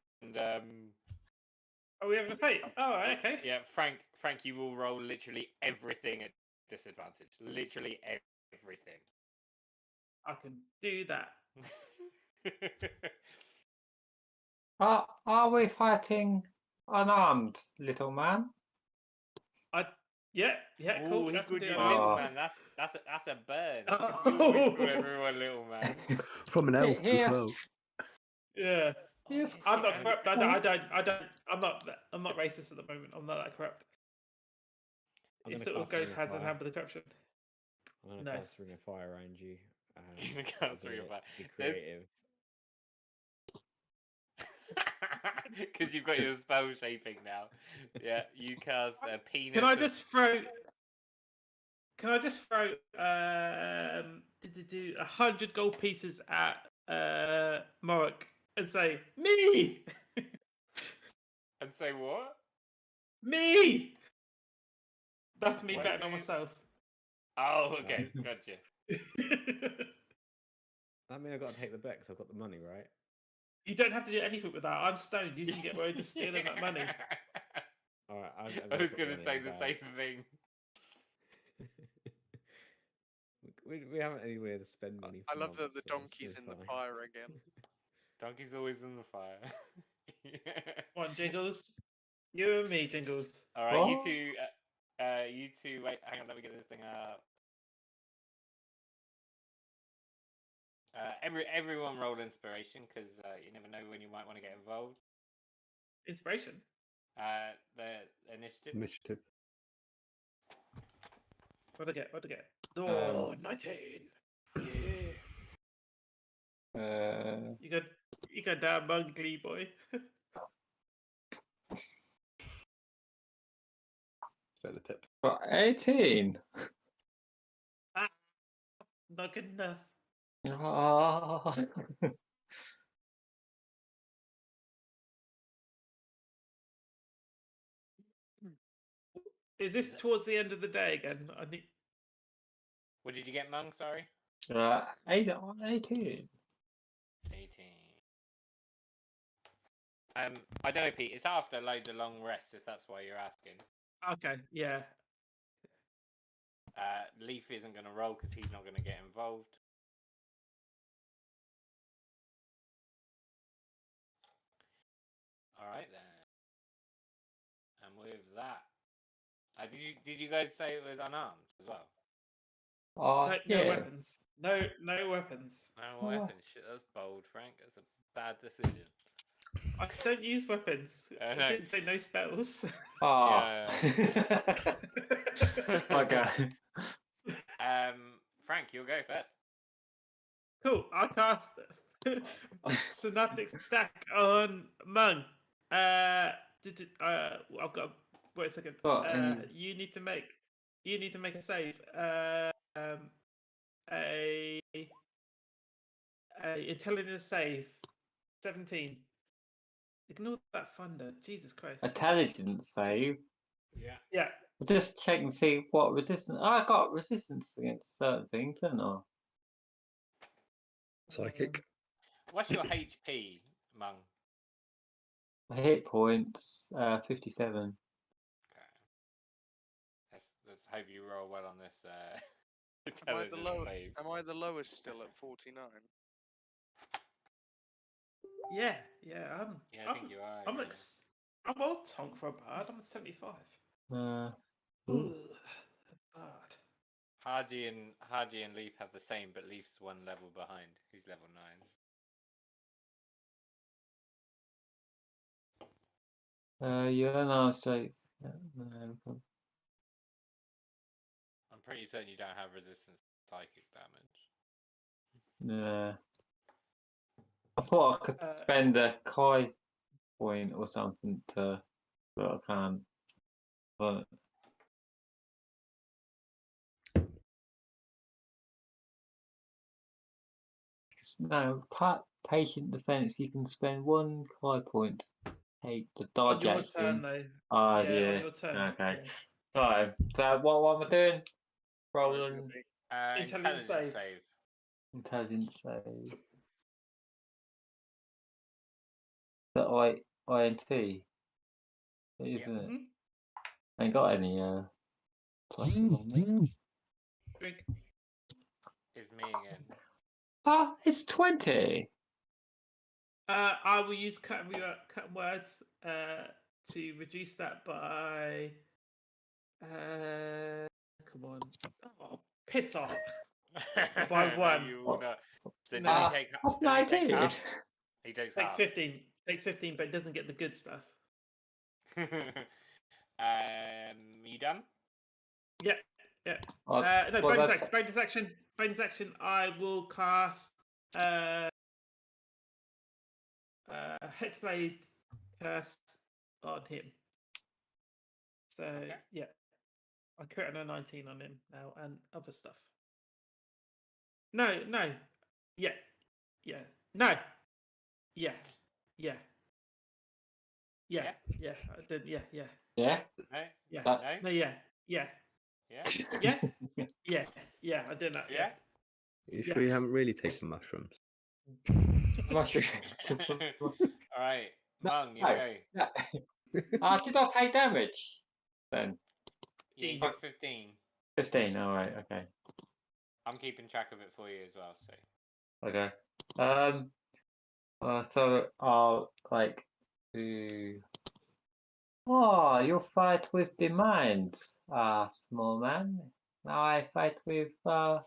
Oh, we having a fight? Oh, okay. yeah, Frank, you will roll literally everything at disadvantage. Literally everything. I can do that. Are we fighting unarmed, little man? Yeah, cool. Oh, he I can called do you that. little man. That's a burn. Oh. You always call everyone little man. From an elf as Yes. well. Yeah. Oh, Yes, yes, I'm you not can. corrupt. I'm not racist at the moment. I'm not that corrupt. I'm It gonna sort of cast Ring goes of hand in Fire. hand with the corruption. I'm gonna Nice. cast Ring of Fire around you. You cast Ring of Fire. Be There's- creative. Because you've got your spell shaping now. Yeah, you cast a penis. Can I just throw 100 gold pieces at Morik and say me? And say what? Me. That's me What betting is on it? myself. Oh, okay, gotcha. That means I've got to take the bet because I've got the money, right? You don't have to do anything with that. I'm stoned. You can get away with just stealing that money. All right. I was going to say the same thing. We haven't anywhere to spend money. I For love that months, the so it's donkey's in fine. the fire again. Donkey's always in the fire. Come on, Jingles. You and me, Jingles. All right, What? you two. Wait, hang on. Let me get this thing up. Everyone roll inspiration because you never know when you might want to get involved. Inspiration. The initiative. Initiative. What'd I get? Oh, 19. Uh, You got that ugly boy. So the tip. got 18. Not good enough. Ah. Is this towards the end of the day again? I think. What did you get, Mung? Sorry. 18. 18. I don't know, Pete. It's after loads of long rests, if that's why you're asking. Okay, yeah. Leaf isn't going to roll because he's not going to get involved. All right then. And with that, did you guys say it was unarmed as well? No Yes. weapons. No weapons. No weapons. Shit, that's bold, Frank. That's a bad decision. I don't use weapons. No. I didn't say no spells. Ah. Yeah. Okay. Frank, you'll go first. Cool. I cast Synaptic Stack on Mung. I've got. Wait a second. You need to make a save. A intelligence save. 17. Ignore that thunder. Jesus Christ. Intelligence save. Yeah. We'll just check and see what resistance. I got resistance against certain things, didn't I? Psychic. What's your HP, Mung? hit points 57. Okay. Let's hope you roll well on this Am I the intelligence save. Am I the lowest still at 49? Yeah. Yeah, I think you are. I'm yeah. like, I'm old tonk for a bard. I'm 75. Ooh. Bard. Hardy and Leaf have the same, but Leaf's one level behind. He's level 9. You're unarmed straight. I'm pretty certain you don't have resistance to psychic damage. Yeah. I thought I could spend a Kai point or something to, but I can't. But no, patient defense. You can spend 1 Kai point. Take the On dodge your action. turn, though. Ah, On yeah. your turn. Okay. Yeah. Right. So what am I doing? Rolling Intelligence save. intelligence save. The INT, isn't it? Ain't got any pluses on me. Drink. Is me again. Ah, it's 20. I will use cut words to reduce that by. Come on. Oh, piss off. By 1. You will not. So No. does he take? That's Does he take 19. half? He takes Takes half. 15. Takes 15, but it doesn't get the good stuff. You done? Yeah. No, Well, bonus that's action. Bonus action. Bonus action. I will cast Hexblade Curse on him. So Okay. yeah, I created a 19 on him now and other stuff. No, yeah, no, yeah, yeah, Yeah. I did, yeah, yeah. yeah, No. no, yeah, Yeah. I did that, Yeah. You sure you Yes. haven't really taken mushrooms? Mushroom. All right, No, Mung, you no. go. No. Did I take damage then? Yeah, you took 15. 15. All right. Okay. I'm keeping track of it for you as well. So. Okay. So I'll like do. Oh, you fight with the minds, small man. Now I fight with the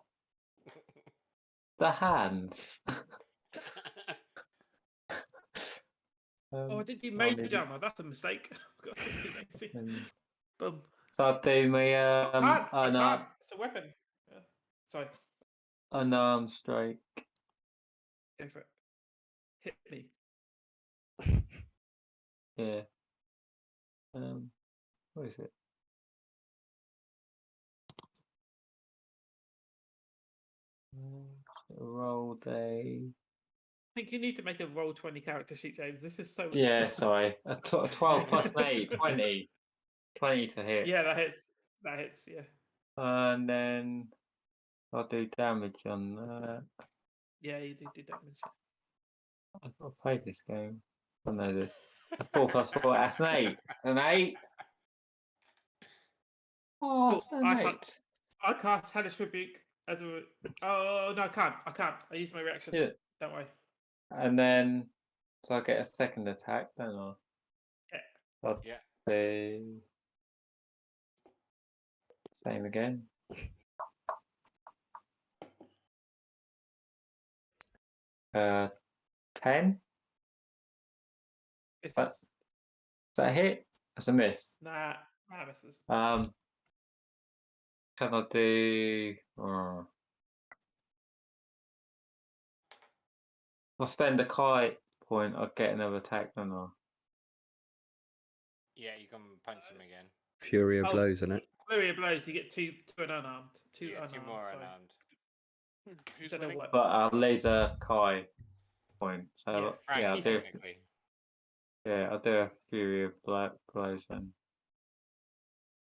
hands. Oh, I did do I'll Major need it. Armor. That's a mistake. I've got 16 AC. Boom. So I'll do my I can't. It's a weapon. Yeah. Sorry. unarmed strike. Go for it. Hit me. Yeah. What is it? Roll a. I think you need to make a roll 20 character sheet, James. This is so much Yeah, stuff. sorry. A 12 plus an 8, 20. 20 to hit. Yeah, that hits. That hits, yeah. And then I'll do damage on that. Yeah, you do damage. I've played this game. I know this. A 4 plus 4, that's an 8. An 8? Oh, that's Cool. an 8. I cast Hellish Rebuke as a. Oh, no, I can't. I use my reaction. Yeah. Don't worry. And then, so I get a second attack, don't I? Yeah. I'll Yeah. do same again. Uh, 10? It's Is that a hit? That's a miss. Nah, misses. Can I do? I'll spend a kite point. I'll get another attack, don't I? Yeah, you can punch him again. Fury of blows, isn't it? Flurry of blows. You get two unarmed. Two Yeah, unarmed. 2 more sorry. unarmed. Who's Instead of winning? what? But I'll laser kai point. So Frank, yeah, I'll do. technically. Yeah, I'll do a fury of blows then.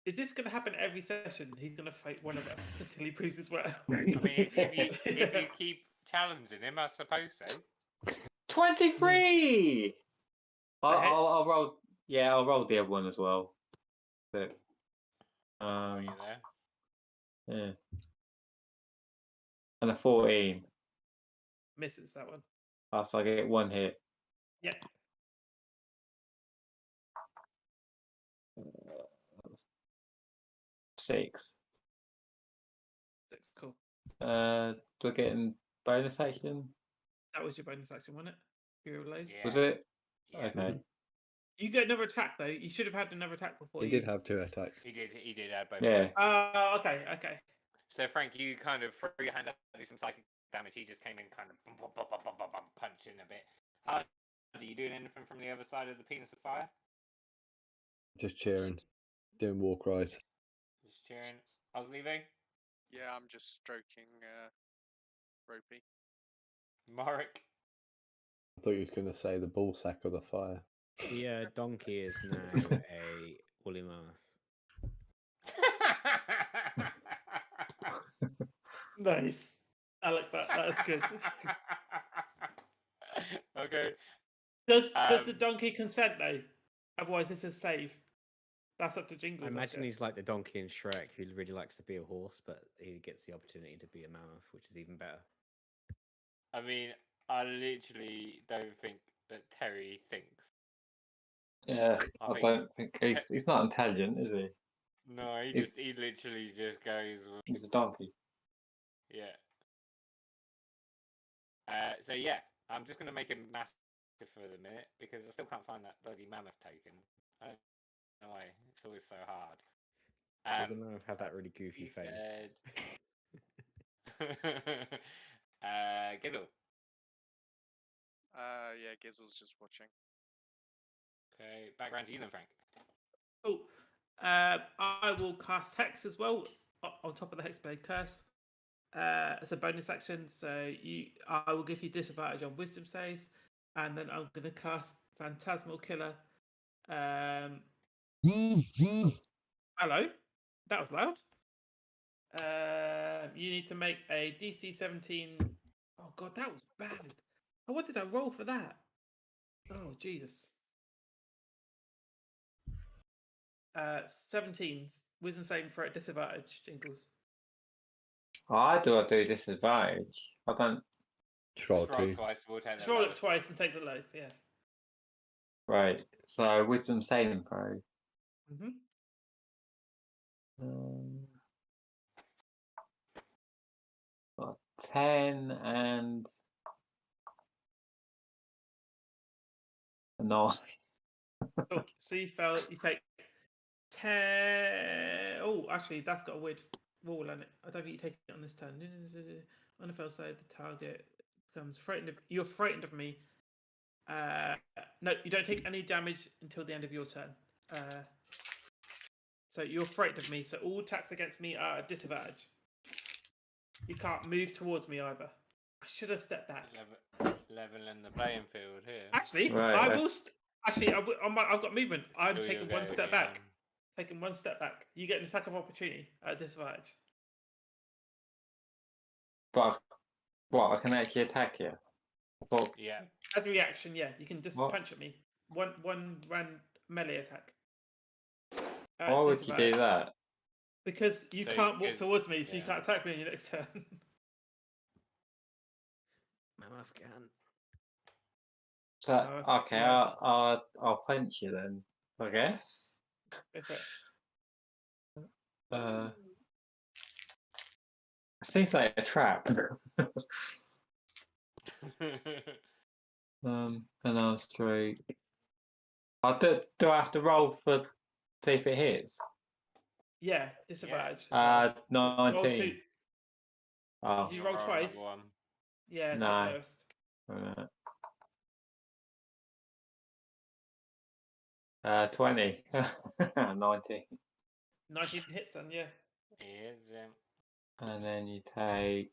Is this going to happen every session? He's going to fight one of us until he proves his worth. I mean, if you keep challenging him, I suppose so. 23. I'll roll. Yeah, I'll roll the other one as well. But Are you there? yeah, and a 14. Misses that one. So I get 1 hit. Yeah. 6. 6. Cool. Do I get in bonus action? That was your bonus action, wasn't it? Hero lows. Yeah. Was it? Yeah. Okay. You get another attack though. You should have had another attack before. He did have 2 attacks. He did add both. Yeah. Oh, okay. So Frank, you kind of threw your hand up to do some psychic damage. He just came in kind of punching a bit. Are you doing anything from the other side of the penis of fire? Just cheering, doing war cries. Just cheering. How's leaving? Yeah, I'm just stroking Ropey. Marek. I thought you were going to say the ball sack of the fire. The donkey is now a woolly mammoth. Nice. I like that. That's good. Okay. Does the donkey consent though? Otherwise, this is save. That's up to Jingles. I imagine guess. he's like the donkey in Shrek who really likes to be a horse, but he gets the opportunity to be a mammoth, which is even better. I mean, I literally don't think that Terry thinks. Yeah, I I think don't think he's not intelligent, is he? No, he He's- literally just goes. He's a donkey. Yeah. So yeah, I'm just gonna make him massive for the minute because I still can't find that bloody mammoth token. I don't know why. It's always so hard. Does the mammoth have that that's really goofy he face? Gizzle. Yeah, Gizzle's just watching. Okay, background to you then, Frank. Cool. I will cast Hex as well on top of the Hexblade Curse. It's a bonus action, so I will give you disadvantage on Wisdom saves, and then I'm going to cast Phantasmal Killer. Hello, that was loud. You need to make a DC 17. Oh god, that was bad. Oh, what did I roll for that? Oh Jesus. 17 Wisdom saving throw at disadvantage, Jingles. I do disadvantage. I don't. Just roll Just roll 2. twice. We'll take Just the roll it lowest. twice and take the lows. Yeah. Right. So wisdom saving throw. Mm-hmm. Got 10 and a 9. Oh, so you fell. You take 10. Oh, actually, that's got a weird rule on it. I don't think you take it on this turn. On the fail side, the target becomes frightened of. You're frightened of me. No, you don't take any damage until the end of your turn. So you're frightened of me. So all attacks against me are at disadvantage. You can't move towards me either. I should have stepped back. Leveling the playing field here. Actually, Right, I will. Actually, I've got movement. I'm You'll taking go, one step yeah. back. Taking one step back. You get an attack of opportunity at disadvantage. But I can actually attack you. Well, Yeah. As a reaction, yeah, you can just What? punch at me. One round melee attack. why would you do Disadvantage. that? Because you So can't walk because- towards me, so you yeah. can't attack me on your next turn. Mammoth can. So No, I okay, no. I'll punch you then. I guess. Go for it. Seems like a trap. And I'll straight. Do I have to roll for see if it hits? Yeah, disadvantage. as well. So roll 19. two. Oh, Did you roll Roll twice? another one. Yeah, No. take the lowest. 20. 19. 19 hits then, yeah. Is And then you take.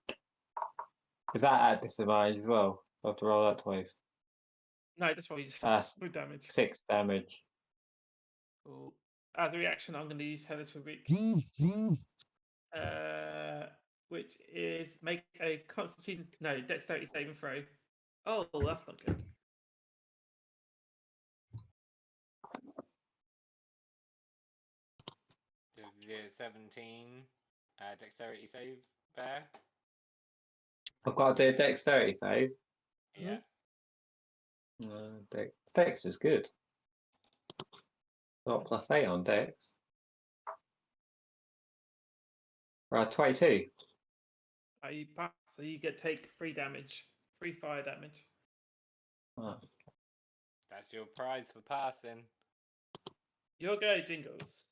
Is that at disadvantage as well? So I have to roll that twice. No, just roll you just That's with damage. 6 damage. Cool. As a reaction, I'm going to use Hellish Rebuke. Which is make a Constitution, no, Dexterity saving throw. Oh, that's not good. do a 17 dexterity save, Bear. I've got to do a dexterity save. Yeah. Dex is good. Got +8 on Dex. 22. You pass, so you take 3 damage, 3 fire damage. Oh. That's your prize for passing. Your go, Jingles.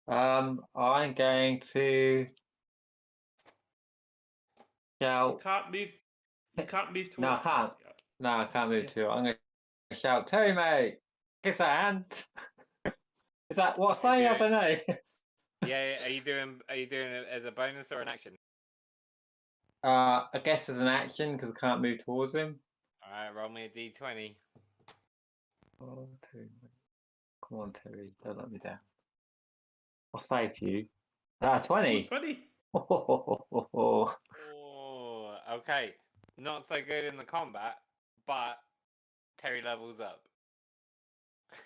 I'm going to shout. You can't move. You can't move towards. No, I can't. No, I can't move Yeah. to it. I'm going to shout, Terry, mate, kiss a hand. Is that what's saying? I don't know. Yeah, are you doing it as a bonus or an action? I guess as an action because I can't move towards him. Alright, roll me a d20. Oh, Terry, mate. Come on, Terry, don't let me down. I'll save you. 20. 20. Oh, okay. Not so good in the combat, but Terry levels up.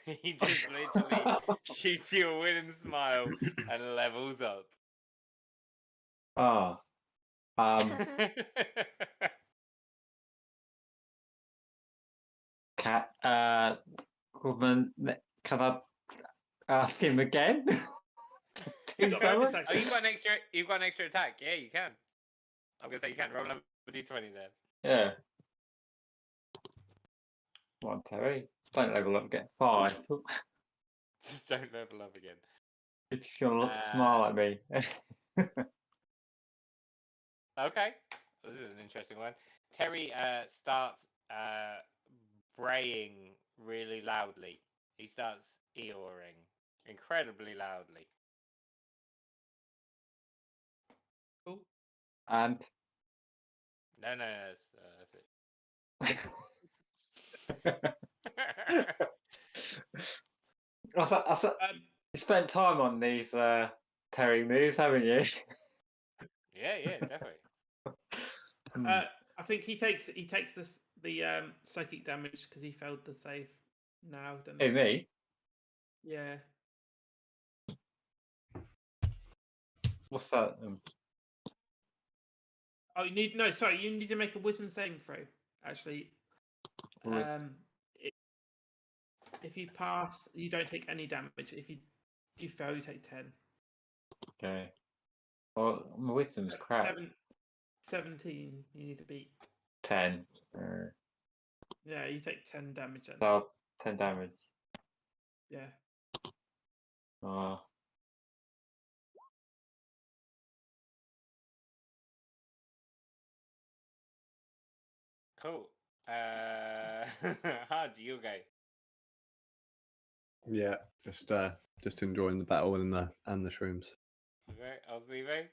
He just literally shoots you a winning smile and levels up. Oh. Woman, can I ask him again? You got bonus Oh, action. you've got an extra attack. Yeah, you can. I'm gonna say you can. Roll number d20 there. Yeah. Come on, Terry. Don't level up, get 5. Just don't level up again. If you're gonna smile at me. Okay, this is an interesting one. Terry starts braying really loudly. He starts eoring incredibly loudly. Cool. And No, that's it. I you spent time on these Terry moves, haven't you? Yeah, definitely. I think he takes the psychic damage because he failed the save. Now, don't Who, me? Yeah. What's that? Oh, you need to make a wisdom saving throw. Actually, if you pass, you don't take any damage. If you fail, you take 10. Okay. Well, my wisdom's crap. 17. You need to beat 10. Yeah, you take 10 damage then. So 10 damage. Yeah. Oh. Cool. Hard, you go. Yeah, just enjoying the battle and the shrooms. Okay, Oslevo.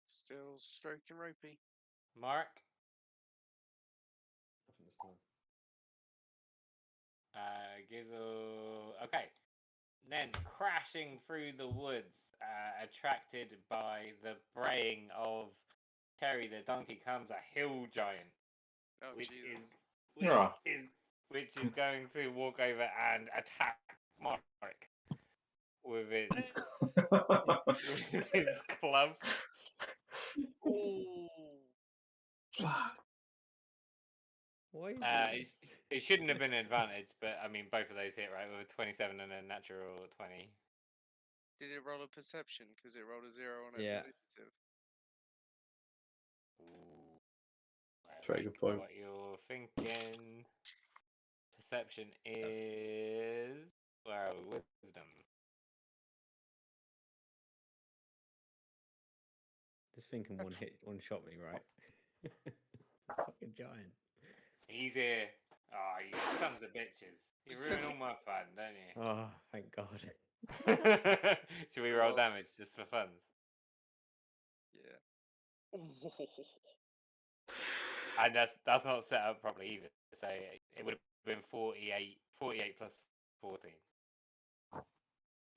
Still stroking ropey. Mark. Nothing this time. Gizzle. Okay. Then crashing through the woods, attracted by the braying of Terry the donkey, comes a hill giant, Oh, which Jesus. is going to walk over and attack Mark with its club. Oh. Why? Are you doing this? It shouldn't have been an advantage, but I mean both of those hit, right, with a 27 and a natural 20. Did it roll a perception? Because it rolled a 0 on its Yeah. initiative. Ooh. That's a very good point. What you're thinking. Perception is wisdom. This thing can one shot me, right? Fucking giant. He's here. Oh, you sons of bitches. You ruin all my fun, don't you? Oh, thank God. Should we roll damage just for funs? Yeah. And that's not set up properly either. So it would have been 48 plus 14.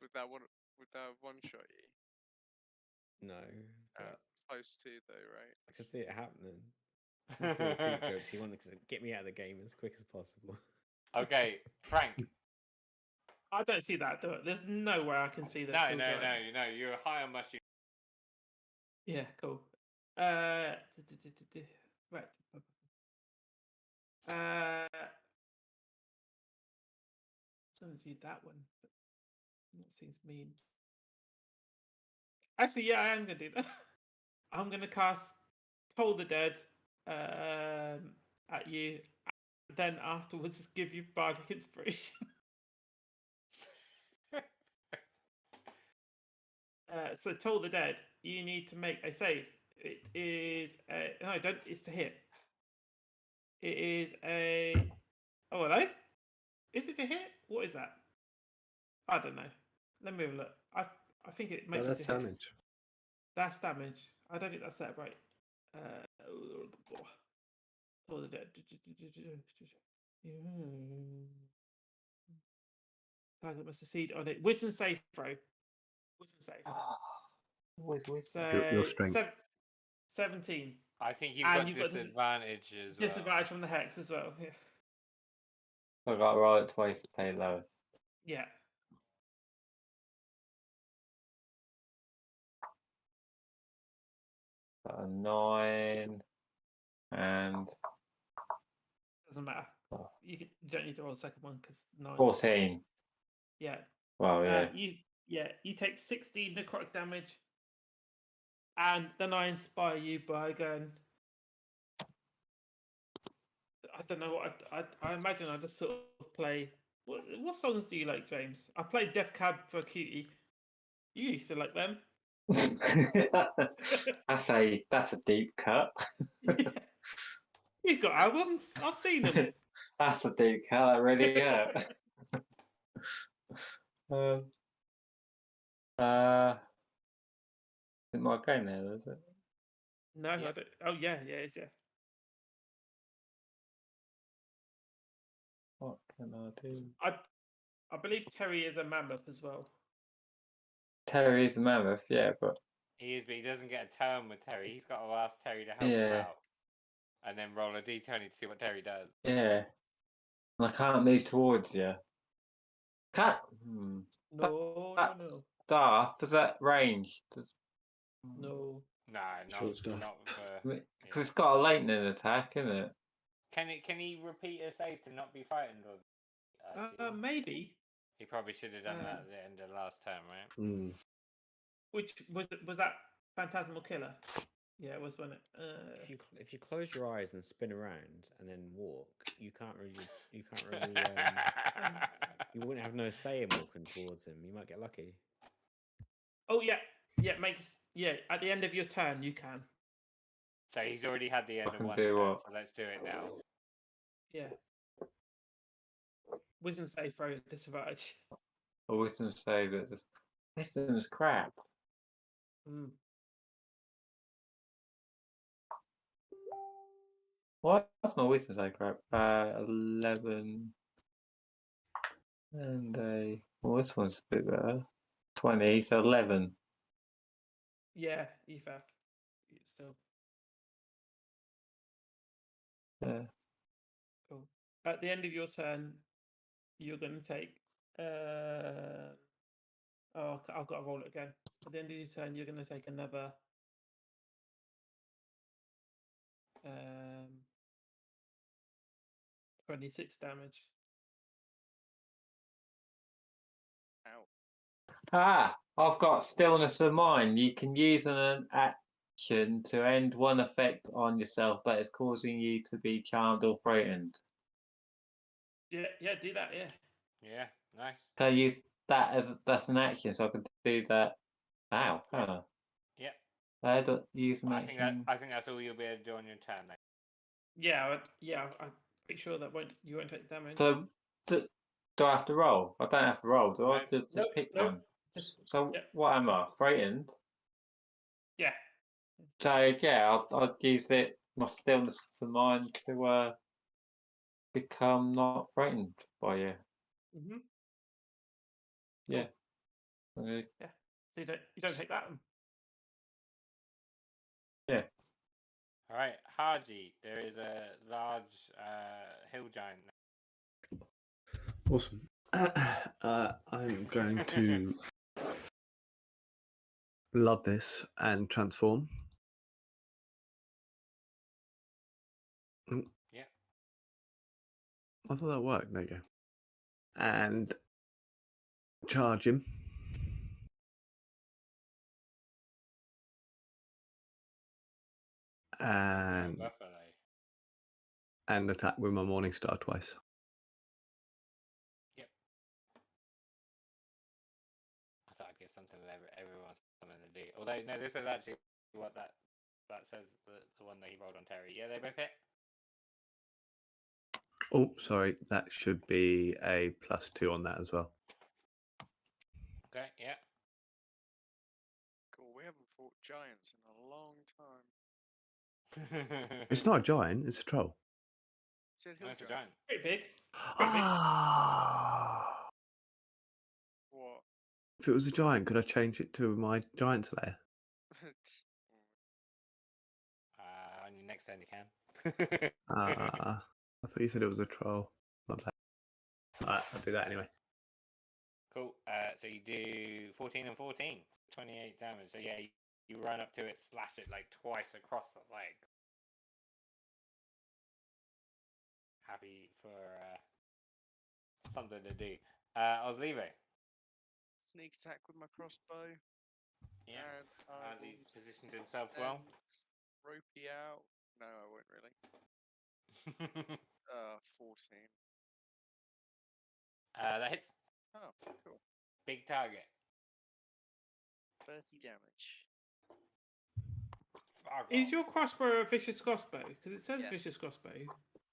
With that one shot you. No, but Close to though, right? I can see it happening. Creep jokes. He wanted to get me out of the game as quick as possible. Okay, Frank. I don't see that. There's no way I can see the No, skill no, giant. no, no. You're high on mushroom. Yeah, cool. Right. I'm gonna do that one. But that seems mean. Actually, yeah, I am gonna do that. I'm gonna cast Toll the Dead at you. Then afterwards, just give you bardic inspiration. So Toll the Dead, you need to make a save. It is no, don't. It's to hit. It is a. Oh, hello. Is it a hit? What is that? I don't know. Let me have a look. I think it makes But it that's a hit. damage. That's damage. I don't think that's set up right. Toll the Dead. Target must succeed on it. Wisdom save throw. Wisdom save. Always wisdom. Your So strength. 17. I think you've And got you've got disadvantage as well. Disadvantage from the hex as well. Yeah. I got to roll it twice to take lowest. Yeah. Got a 9 and Doesn't matter. Oh. You don't need to roll the second one because 9. 14. Yeah. Well, yeah. You take 16 necrotic damage, and then I inspire you by going. I don't know what I imagine. I just sort of play. What songs do you like, James? I played Def Cab for Cutie. You used to like them. that's a deep cut. You've got albums. I've seen them. That's a deep cut. That really hurt. Is it my game there? Is it? No, Yeah. I don't. Oh yeah, it is. Yeah. What can I do? I believe Terry is a mammoth as well. Terry is a mammoth, yeah, but He is, but he doesn't get a turn with Terry. He's got to ask Terry to help him yeah, out, and then roll a d20 to see what Terry does. yeah. And I can't move towards you. Can't. No. Staff, is that range? No. No, Short stuff. not for. Because it's got a lightning attack, isn't it? Can he repeat a save to not be frightened? Or Maybe. he probably should have done that at the end of last term, right? Mm. Which was that Phantasmal Killer? Yeah, it was, wasn't it? If you close your eyes and spin around and then walk, you can't really you wouldn't have no say in walking towards him. You might get lucky. Oh yeah, at the end of your turn you can. So he's already had the end of can one do turn, what? so let's do it now. Yeah. Wisdom save throw disadvantage. A wisdom save it. Wisdom's crap. What's my wisdom save crap? 11 and a. Well, this one's a bit better. 20, so 11. Yeah, you fair. Still. Yeah. Cool. At the end of your turn, you're going to take. I've got to roll it again. At the end of your turn, you're going to take another. 26 damage. Ow. I've got stillness of mind. You can use an action to end one effect on yourself that is causing you to be charmed or frightened. Yeah, do that. Yeah. Yeah, nice. So use that as that's an action, so I can do that. Ow, huh? Yeah. I don't use an I action. think that's all you'll be able to do on your turn. Then. Yeah. I'm pretty sure that you won't take damage. So do I have to roll? I don't have to roll. Do I? Just Nope, pick nope. one. Just So yeah. what am I? Frightened? Yeah. So yeah, I'll use it my stillness of mind to become not frightened by you. Mm-hmm. Yeah. Yeah. So you don't take that one. Yeah. All right, Haji. There is a large hill giant. Awesome. I'm going to love this and transform. Yeah. I thought that worked. There you go. And charge him. And Buffalo. and attack with my Morning Star twice. Yep. I thought I'd get something that everyone something to do. Although no, this is actually what that says. The one that he rolled on Terry. Yeah, they both hit. Oh, sorry. That should be a +2 on that as well. Okay. Yeah. Cool. We haven't fought giants in a long time. It's not a giant. It's a troll. Said No, hill it's a giant. giant. Pretty big. Ah. What? If it was a giant, could I change it to my giant's lair? On your next turn you can. Ah, I thought you said it was a troll. My bad. Alright, I'll do that anyway. Cool. So you do 14 and 14, 28 damage. So yeah, you run up to it, slash it like twice across the leg. Happy for something to do. Oslevo. Sneak attack with my crossbow. Yeah. And I And will he's positioned himself well. send Ropey out. No, I won't really. 14. That hits. Oh, cool. Big target. 30 damage. Is your crossbow a vicious crossbow? Because it says Yeah. vicious crossbow.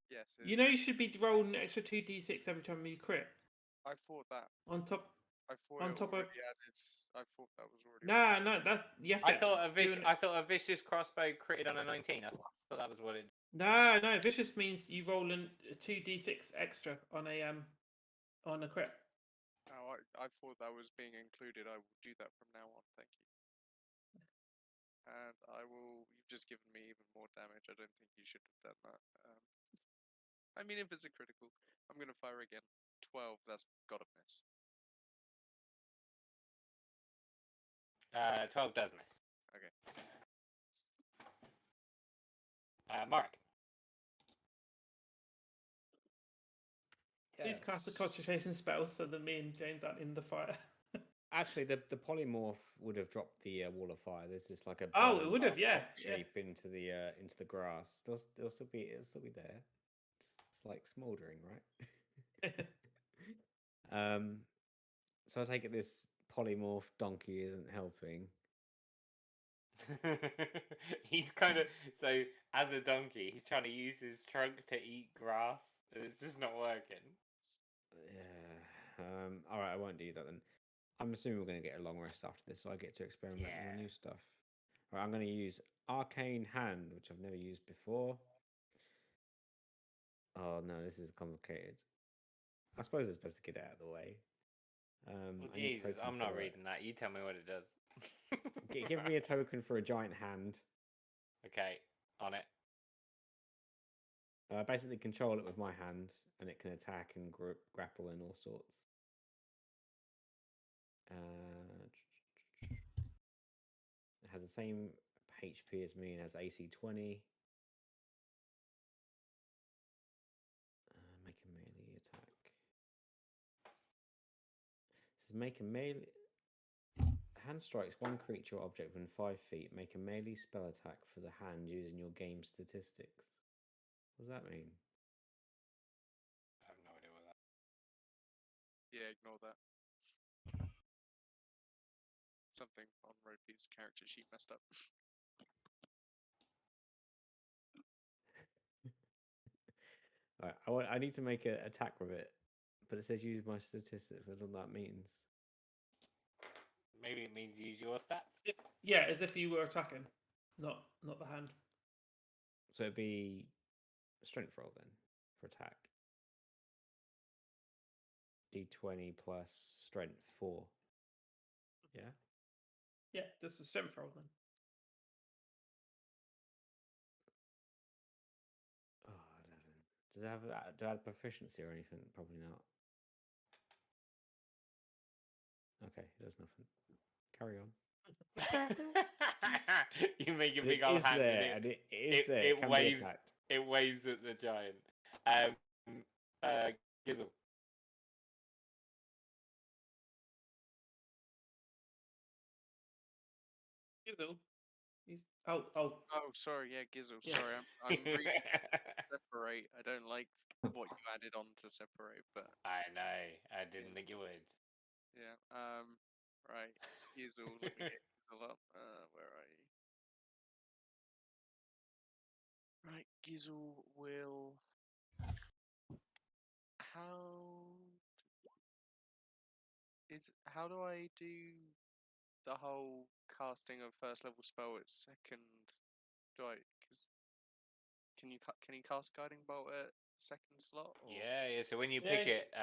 Yes. You know you should be rolling an extra 2d6 every time you crit. I thought that. On top. I thought On it top of. already added. I thought that was already. No, that's you have to. I thought do I thought a vicious crossbow critted on a 19. I thought that was what it. No, vicious means you roll a 2d6 extra on a crit. Oh, I thought that was being included. I will do that from now on. Thank you. And I will. You've just given me even more damage. I don't think you should have done that. I mean, if it's a critical, I'm gonna fire again. 12. That's gotta miss. 12 does miss. Okay. Mark. Please cast a concentration spell so that me and James aren't in the fire. Actually, the polymorph would have dropped the wall of fire. There's just like a Oh, it burn would have, yeah, hot shape into the grass. It'll still be there. It's like smouldering, right? So I take it this polymorph donkey isn't helping. He's kind of so as a donkey, he's trying to use his trunk to eat grass, and it's just not working. Yeah. All right, I won't do that then. I'm assuming we're going to get a long rest after this, so I get to experiment with new stuff. All right, I'm going to use Arcane Hand, which I've never used before. Oh no, this is complicated. I suppose it's best to get it out of the way. Well, I need Jesus, token I'm not for it. reading that. You tell me what it does. Give me a token for a giant hand. Okay, on it. Basically control it with my hand, and it can attack and grapple and all sorts. It has the same HP as me and has AC 20. Make a melee attack. This is make a melee. Hand strikes one creature or object within 5 feet. Make a melee spell attack for the hand using your game statistics. What does that mean? I have no idea what that. Yeah, ignore that. Something on Ropey's character sheet messed up. Alright, I need to make an attack with it, but it says use my statistics. I don't know what that means. Maybe it means use your stats. Yeah, as if you were attacking, not the hand. So it'd be a strength roll then for attack. D20 plus strength 4. Yeah. Yeah, just a strength roll then. Oh, 11. Does it have that? Do I have proficiency or anything? Probably not. Okay, it does nothing. Carry on. You make a But big it old is hand there, and and it is there. It it can be waves attacked. it waves at the giant. Gizzle. Gizzle. He's oh. Oh, sorry, yeah, Gizzle. Yeah. Sorry, I'm reading separate. I don't like what you added on to separate, but I know. I didn't think you would. yeah. Right, Gizzle. Let me get Gizzle up. Where are you? Right, Gizzle will. How do I do the whole casting of first level spell at second? Do I? Cause can you cast guiding bolt at second slot? Or? Yeah. So when you Yeah. pick it,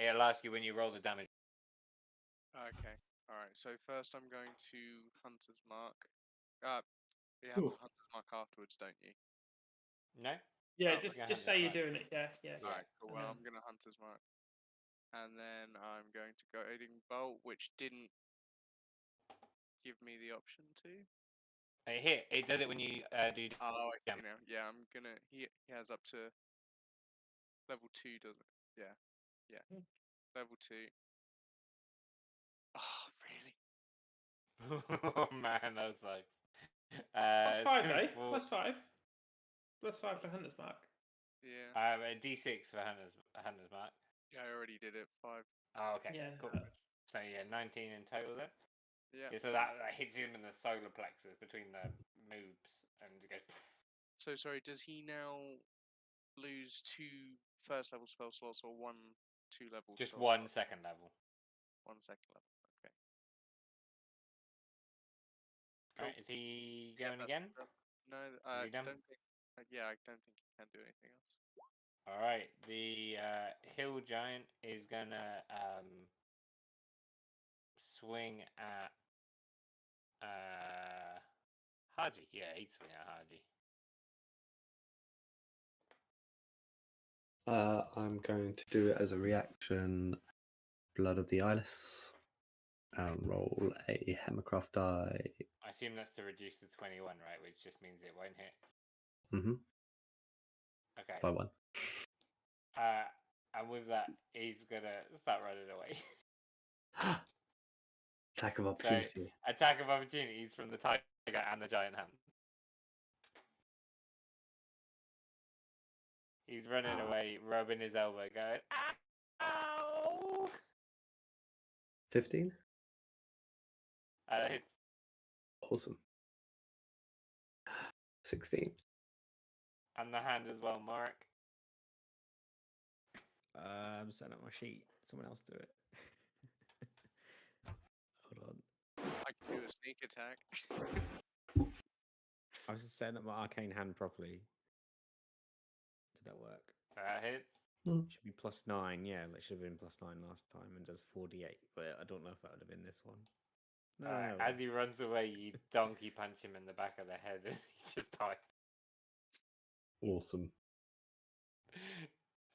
it'll ask you when you roll the damage. Okay. All right. So first, I'm going to Hunter's Mark. You have Cool. to Hunter's Mark afterwards, don't you? No. Yeah, Oh, we can just have say this you're back. doing it. Yeah, yeah. Yeah. All right. Cool. And Well, then- I'm gonna Hunter's Mark, and then I'm going to guiding bolt, which didn't give me the option to. It does it when you do. Oh, I see damage. now. Yeah, I'm gonna. He has up to level 2, doesn't it? Yeah. Yeah. Hmm. Level 2. Oh, really? Oh man, that sucks. Plus five, so eh? for- Plus five. Plus 5 for Hunter's Mark. Yeah. a D6 for Hunter's Mark. Yeah, I already did it. 5. Oh, okay. Yeah. Cool. So yeah, 19 in total then. Yeah. Yeah, so that hits him in the solar plexus between the moobs and it goes. So sorry. Does he now lose 2 first level spell slots or 1 2-level? Just spell 1 slot? second level. 1 second level. Okay. Right, is he Yeah, going that's again? correct. No, Is he done? don't think. Yeah, I don't think he can do anything else. All right, the hill giant is gonna swing at Haji. Yeah, he'd swing at Haji. I'm going to do it as a reaction. Blood of the Eyeless. Roll a Hammercraft die. I assume that's to reduce the 21, right? Which just means it won't hit. Mm-hmm. Okay. By 1. And with that, he's gonna start running away. Attack of So, opportunity. attack of opportunities from the tiger and the giant hand. He's running away, rubbing his elbow, going, ow! 15. Hits. Awesome. 16. And the hand as well, Mark. I'm setting up my sheet. Someone else do it. Hold on. I can do a sneak attack. I was just setting up my arcane hand properly. Did that work? Hits. Should be +9. Yeah, that should have been +9 last time and does 48. But I don't know if that would have been this one. No, no. As he runs away, you donkey punch him in the back of the head and he just dies. Awesome.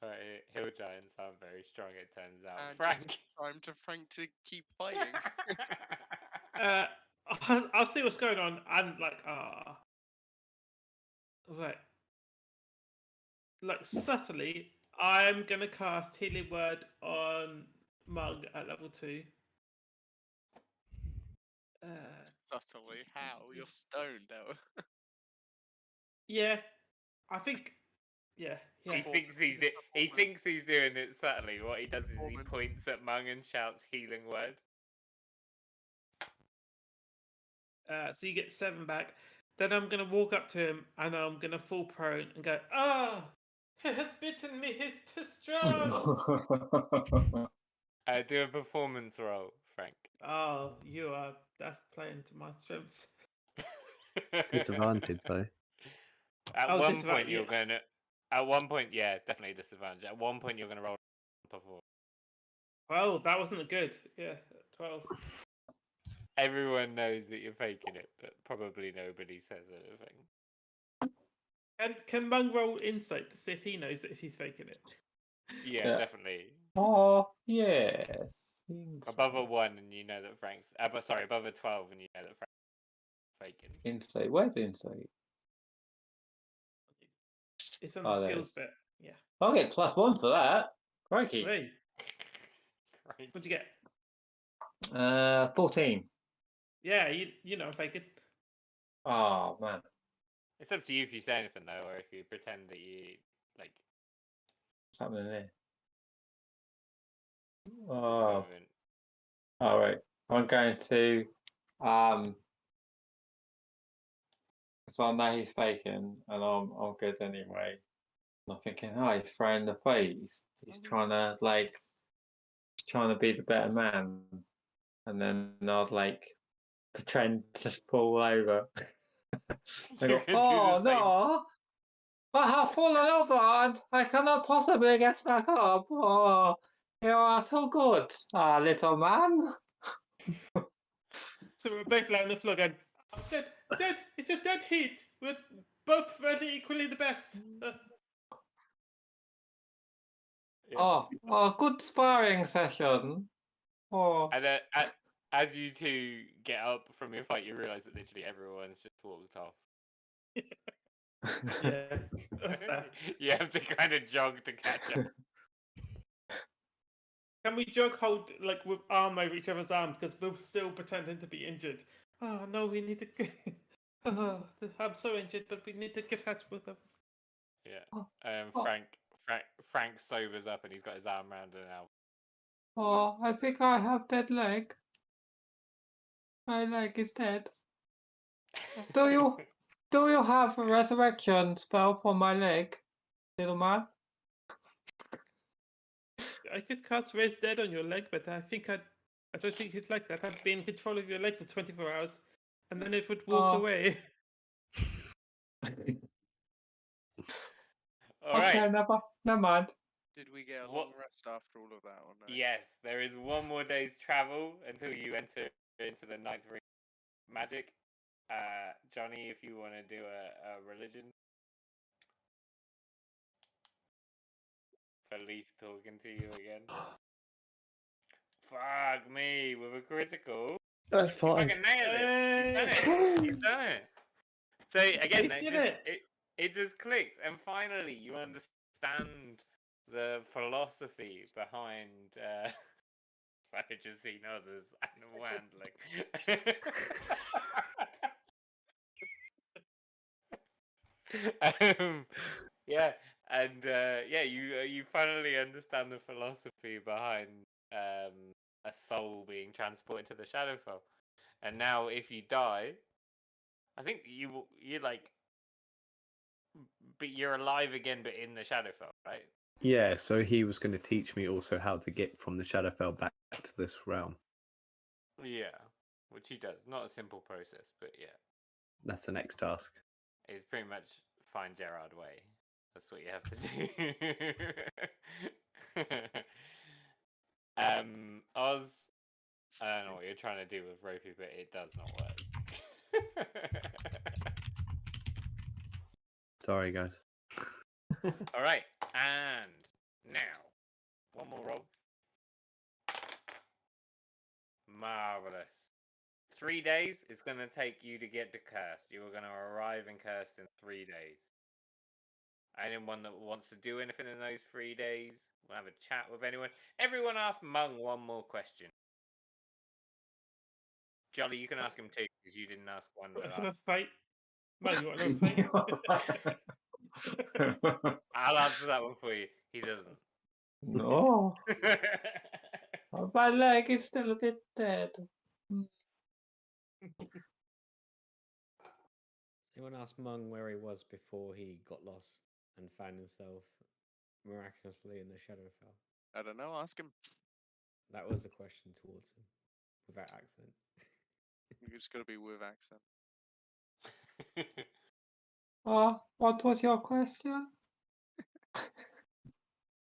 Alright, hill giants are very strong, it turns out. And Frank! just time to Frank to keep fighting. I'll see what's going on. I'm like, like subtly, I'm gonna cast Healing Word on Mug at level 2. Subtly, how? You're stoned out. Yeah, I think. Yeah, He yeah. thinks he's doing it subtly. What he does is he points at Mung and shouts healing word. So you get 7 back. Then I'm gonna walk up to him and I'm gonna fall prone and go, "Ah, he has bitten me. He's too strong." Do a performance roll, Frank. Oh, that's playing to my strengths. Disadvantage though. At Oh, one disadvantage, point you're yeah. gonna. At one point, yeah, definitely disadvantage. At one point you're gonna roll perform. Well, that wasn't good. Yeah, 12. Everyone knows that you're faking it, but probably nobody says anything. And can Mung roll insight to see if he knows if he's faking it? Yeah, Yeah. definitely. Oh, yes. Above a 1, and you know that Frank's. Sorry, above a 12, and you know that Frank's faking. Insight. Where's insight? It's on Oh, the there skills it is. bit. Yeah. I'll get +1 for that. Crikey. Hey, Great. what'd you get? 14. Yeah, you know, fake it. Oh, man. It's up to you if you say anything though, or if you pretend that you like. What's happening there? There's Oh, movement. all right. I'm going to, so I know he's faking, and I'm good anyway. And I'm thinking, oh, he's throwing the fight. He's trying to be the better man, and then I'd like pretend to fall over. I You're go, gonna do oh the same. no, I have fallen over and I cannot possibly get back up. Oh, you are too good, little man. So we're both laying on the floor going, oh, dead. It's a dead heat. We're both really equally the best. Yeah. Oh, good sparring session. Oh, And as you two get up from your fight, you realise that literally everyone's just walked off. Yeah, that's fair. You have to kind of jog to catch up. Can we hold like with arm over each other's arm because we're still pretending to be injured? Oh no, we need to. Oh, I'm so injured, but we need to get out with them. Yeah. Oh. Frank sobers up and he's got his arm around her now. oh, I think I have dead leg. My leg is dead. Do you have a resurrection spell for my leg, little man? I could cast Raise Dead on your leg, but I don't think you'd like that. I'd be in control of your leg for 24 hours, and then it would walk Oh. away. All Okay, right. never mind. Did we get a What- long rest after all of that, or no? Yes, there is one more day's travel until you enter into the ninth ring of magic. Johnny, if you want to do a religion. For Leaf talking to you again. Fuck me with a critical. That's You fine. fucking nailed it. You've done it. You've done it. So again, We did it just clicked, and finally you understand the philosophy behind Savage's noses and handling. Yeah, and you finally understand the philosophy behind a soul being transported to the Shadowfell, and now if you die, I think you like, but you're alive again, but in the Shadowfell, right? Yeah, so he was going to teach me also how to get from the Shadowfell back to this realm. Yeah, which he does. Not a simple process, but yeah, That's the next task. it's pretty much find Gerard Way. That's what you have to do. Oz, I don't know what you're trying to do with Ropey, but it does not work. Sorry, guys. All right, and now one more roll. Marvelous. 3 days it's going to take you to get to Cursed. You are going to arrive in Cursed in 3 days. Anyone that wants to do anything in those 3 days, we'll have a chat with anyone. Everyone ask Mung one more question. Jolly, you can ask him too, because you didn't ask one. Another fight. Mug, you want another fight? I'll answer that one for you. He doesn't. No, my leg is still a bit dead. Anyone ask Mung where he was before he got lost and found himself miraculously in the Shadowfell? I don't know. Ask him. That was the question towards him, without accent. You just got to be with accent. What was your question?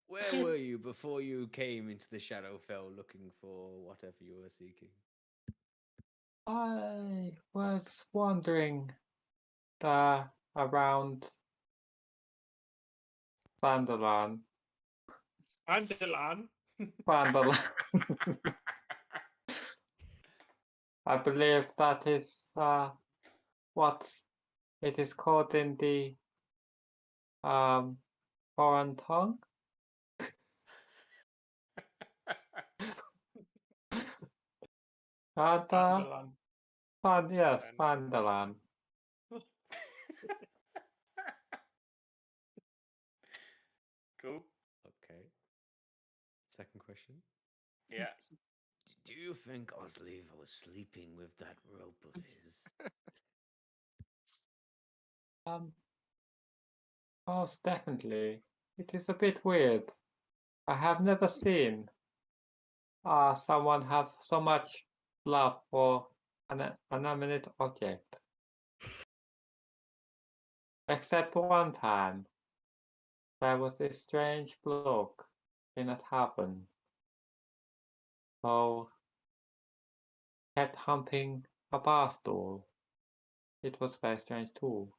Where were you before you came into the Shadowfell looking for whatever you were seeking? I was wandering around Vanderland. Vanderlan. Wonderland. I believe that is what it is called in the foreign tongue. And, Wonderland. yes, Wonderland. Cool. Okay. Second question. Yeah. Do you think Oslever was sleeping with that rope of his? Most definitely. It is a bit weird. I have never seen someone have so much love for an inanimate object. Except one time, there was this strange bloke in a tavern who kept humping a bar stool. It was very strange too.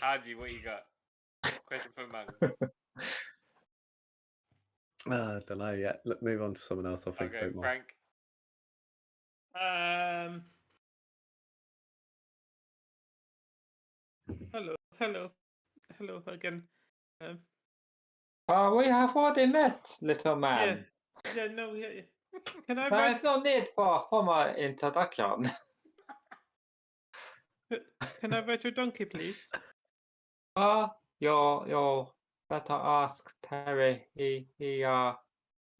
Haji, what you got? Question for Mung. I don't know yet. Look, move on to someone else. I'll think Okay, about more. Frank. Hello again. We have already met, little man. Yeah, no, yeah. Can I There ride? is no need for formal introduction. Can I ride your donkey, please? You better ask Terry. He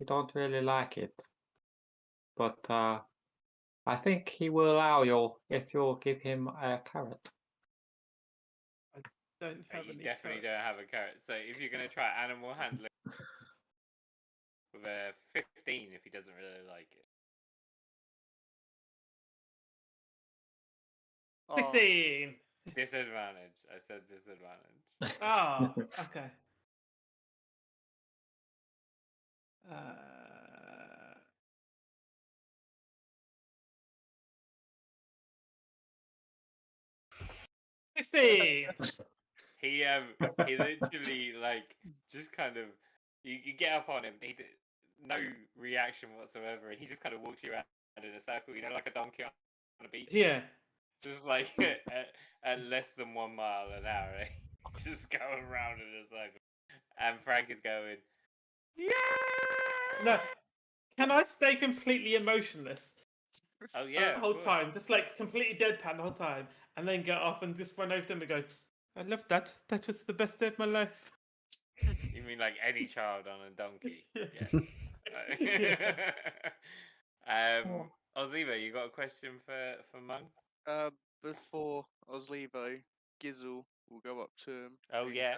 don't really like it, but I think he will allow you if you give him a carrot. Don't have You any definitely carrot. don't have a carrot. So if you're going to try animal handling with a 15, if he doesn't really like it. 16. Disadvantage. I said disadvantage. Oh, okay. 16. He literally like just kind of you get up on him. No reaction whatsoever, and he just kind of walks you around in a circle. You know, like a donkey on a beach. Yeah. Just like at less than 1 mile an hour, just going around in a circle. And Frank is going, yeah. No. Can I stay completely emotionless Oh the yeah, whole of course. time? Just like completely deadpan the whole time, and then get off and just run over to him and go, I love that. That was the best day of my life. You mean like any child on a donkey? Yeah. Yeah. Oziva, you got a question for Mung? Before Oslevo, Gizzle will go up to him. Oh and yeah.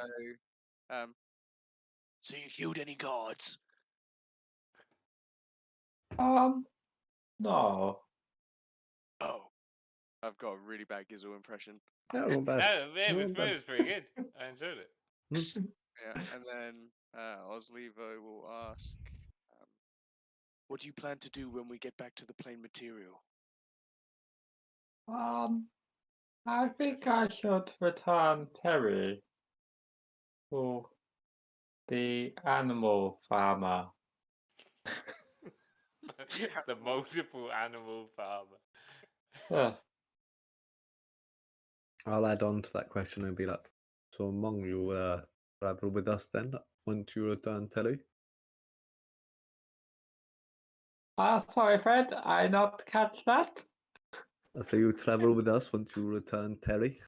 go, so you killed any guards? No. Oh, I've got a really bad Gizzle impression. No, not bad. No, it was Not bad. pretty good. I enjoyed it. Yeah, and then Oslevo will ask, what do you plan to do when we get back to the plain material? I think I should return Terry to the animal farmer. The multiple animal farmer. Yes. I'll add on to that question and be like, so Mong, you travel with us then once you return Telly? Sorry, Fred, I not catch that. So you travel with us once you return Terry?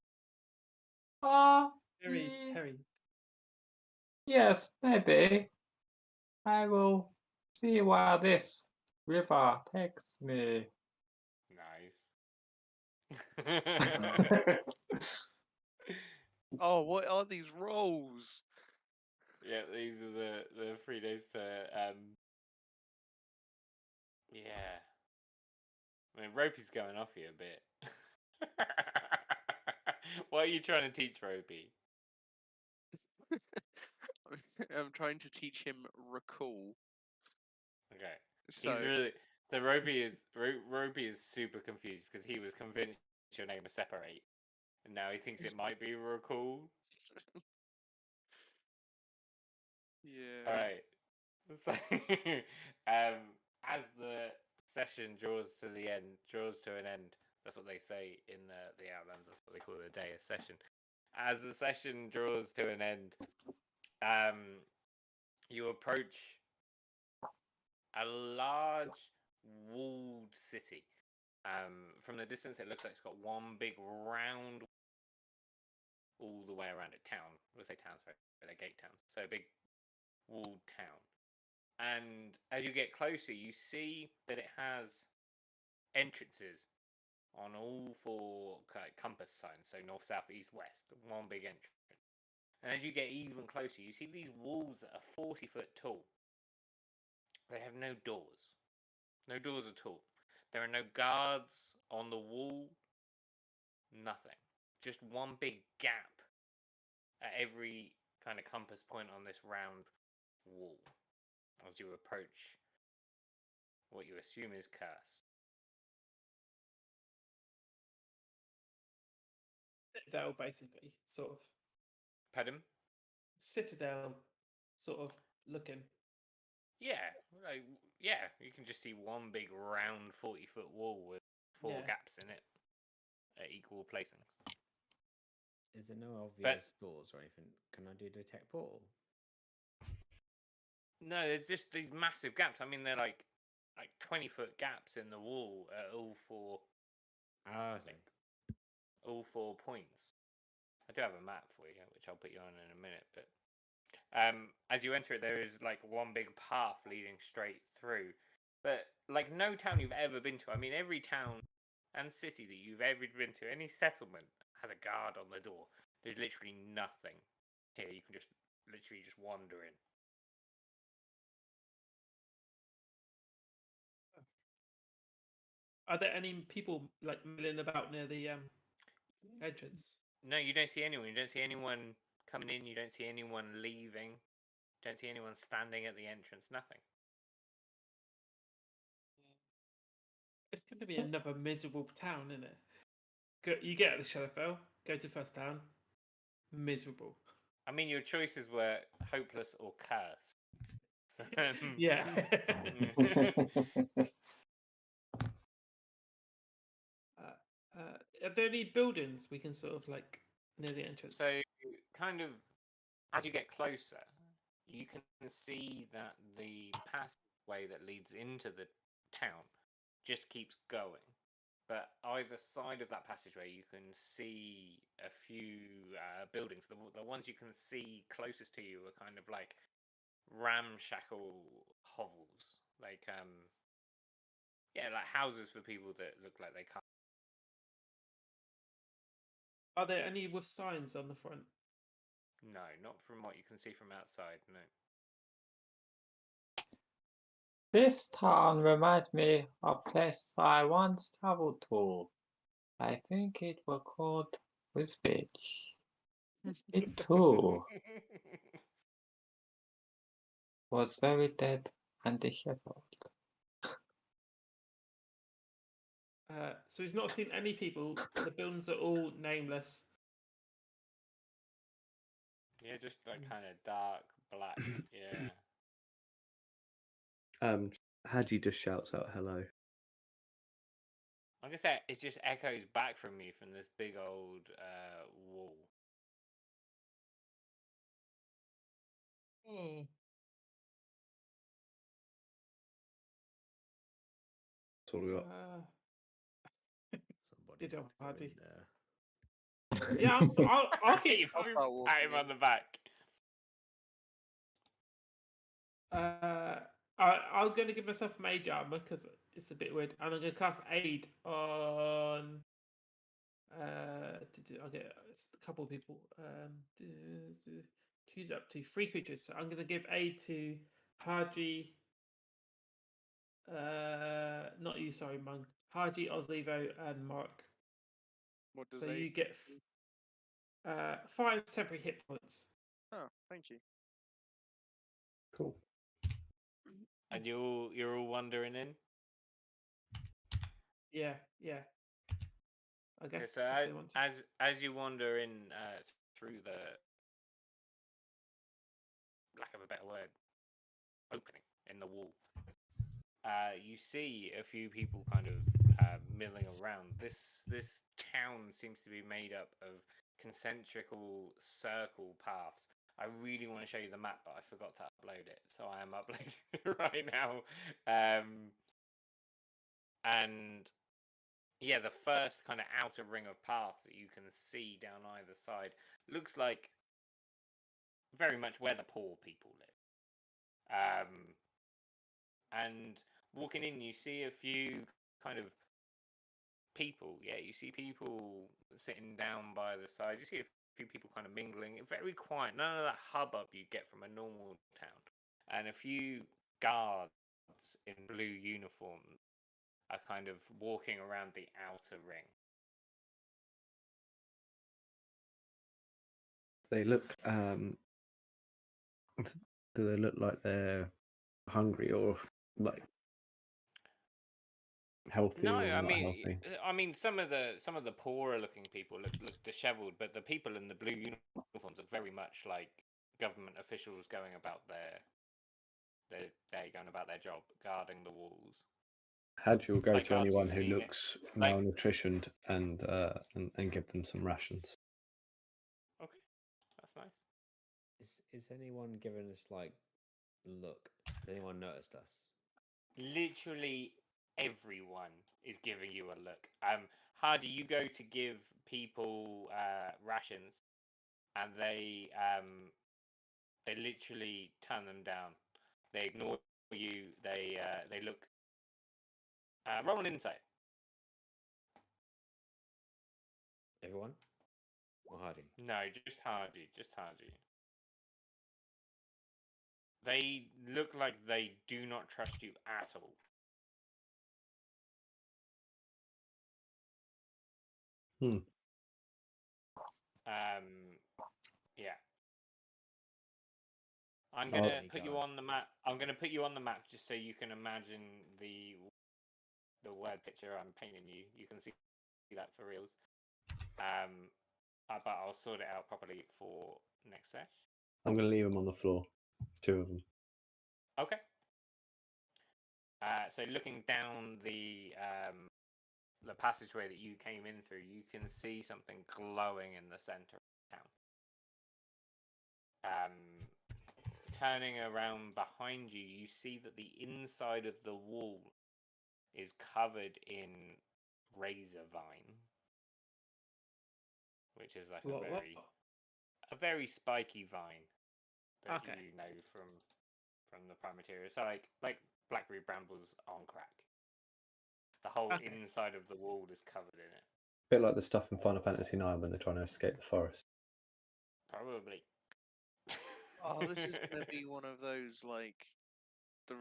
Terry. Yes, maybe. I will see where this river takes me. Nice. Oh, what are these rolls? Yeah, these are the 3 days to yeah. I mean, Ropey's going off you a bit. What are you trying to teach Ropey? I'm trying to teach him recall. Okay. So He's really so Ropey is super confused because he was convinced your name was separate, and now he thinks it might be recalled. Yeah. All right. So, as the session draws to an end. That's what they say in the Outlands. That's what they call the day, a session. As the session draws to an end, you approach a large walled city. From the distance, it looks like it's got one big round all the way around it. Town. We'll say town, sorry. They're gate towns. So a big walled town. And as you get closer, you see that it has entrances on all four compass signs. So north, south, east, west. One big entrance. And as you get even closer, you see these walls that are 40 foot tall. They have no doors. No doors at all. There are no guards on the wall. Nothing. Just one big gap at every kind of compass point on this round wall as you approach what you assume is Curse. Citadel, basically, sort of. Pardon? Citadel, sort of looking. Yeah, yeah. You can just see one big round 40-foot wall with four gaps in it at equal placings. Is there no obvious doors or anything? Can I do detect portal? No, they're just these massive gaps. I mean, they're like 20-foot gaps in the wall at all four. All 4 points. I do have a map for you, which I'll put you on in a minute. But as you enter it, there is like one big path leading straight through. But like no town you've ever been to. I mean, every town and city that you've ever been to, any settlement has a guard on the door. There's literally nothing here. You can just literally just wander in. Are there any people like milling about near the entrance? No, you don't see anyone. You don't see anyone coming in. You don't see anyone leaving. You don't see anyone standing at the entrance. Nothing. It's going to be another miserable town, isn't it? You get out of the Shadowfell, go to first town, miserable. I mean, your choices were hopeless or curse. Yeah. Are there any buildings we can sort of like near the entrance? So, kind of, as you get closer, you can see that the passageway that leads into the town just keeps going. But either side of that passageway, you can see a few buildings. The ones you can see closest to you are kind of like ramshackle hovels, like like houses for people that look like they can't. Are there any with signs on the front? No, not from what you can see from outside. No. This town reminds me of a place I once traveled to. I think it was called Wisbech. It too was very dead and disheveled. So he's not seen any people. The buildings are all nameless. Yeah, just like kind of dark black. Yeah. Hadji just shouts out hello. Like I said, it just echoes back from me from this big old wall. That's all we got. Somebody Good job, must go Hardy. in there. Yeah, I'll keep. You I'll pat start walking him in. on the back. I'm going to give myself mage armor because it's a bit weird, and I'm going to cast aid on. I'll get a couple of people. Choose up to 3 creatures. So I'm going to give aid to Haji. Not you, sorry, Monk. Haji, Oslevo, and Mark. What does So aid you get 5 temporary hit points. Oh, thank you. Cool. And you're all wandering in. Yeah, yeah. I Okay, guess. so if they want to. as you wander in through the, lack of a better word, opening in the wall, you see a few people kind of milling around. This town seems to be made up of concentrical circle paths. I really want to show you the map, but I forgot to upload it, so I am uploading it right now. And yeah, the first kind of outer ring of paths that you can see down either side looks like very much where the poor people live. And walking in, you see a few kind of people. Yeah, you see people sitting down by the side. You see a few people kind of mingling. Very quiet. None of that hubbub you get from a normal town. And a few guards in blue uniforms are kind of walking around the outer ring. They look. Do they look like they're hungry or like healthy No, or not healthy? I mean, some of the poorer looking people look dishevelled, but the people in the blue uniforms are very much like government officials going about their job, guarding the walls. Had you go Like to guards anyone you've who seen looks like malnutritioned and give them some rations? okay, that's nice. Is anyone giving us like look? Has anyone noticed us? Literally everyone is giving you a look. Hardy, you go to give people rations, and they literally turn them down. They ignore you. They look. Roll an insight. Everyone? Or Hardy? No, just Hardy. Just Hardy. They look like they do not trust you at all. Hmm. Yeah. I'm Oh. gonna put you on the map. I'm gonna put you on the map just so you can imagine the word picture I'm painting you. You can see that for reals. But I'll sort it out properly for next sesh. I'm going to leave them on the floor. 2 of them. Okay. So looking down the passageway that you came in through, you can see something glowing in the center of town. Turning around behind you, you see that the inside of the wall is covered in razor vine, which is like a very spiky vine that Okay. you know from the prime material. So like blackberry brambles on crack. The whole inside of the wall is covered in it. Bit like the stuff in Final Fantasy IX when they're trying to escape the forest. Probably. Oh, this is going to be one of those, like, the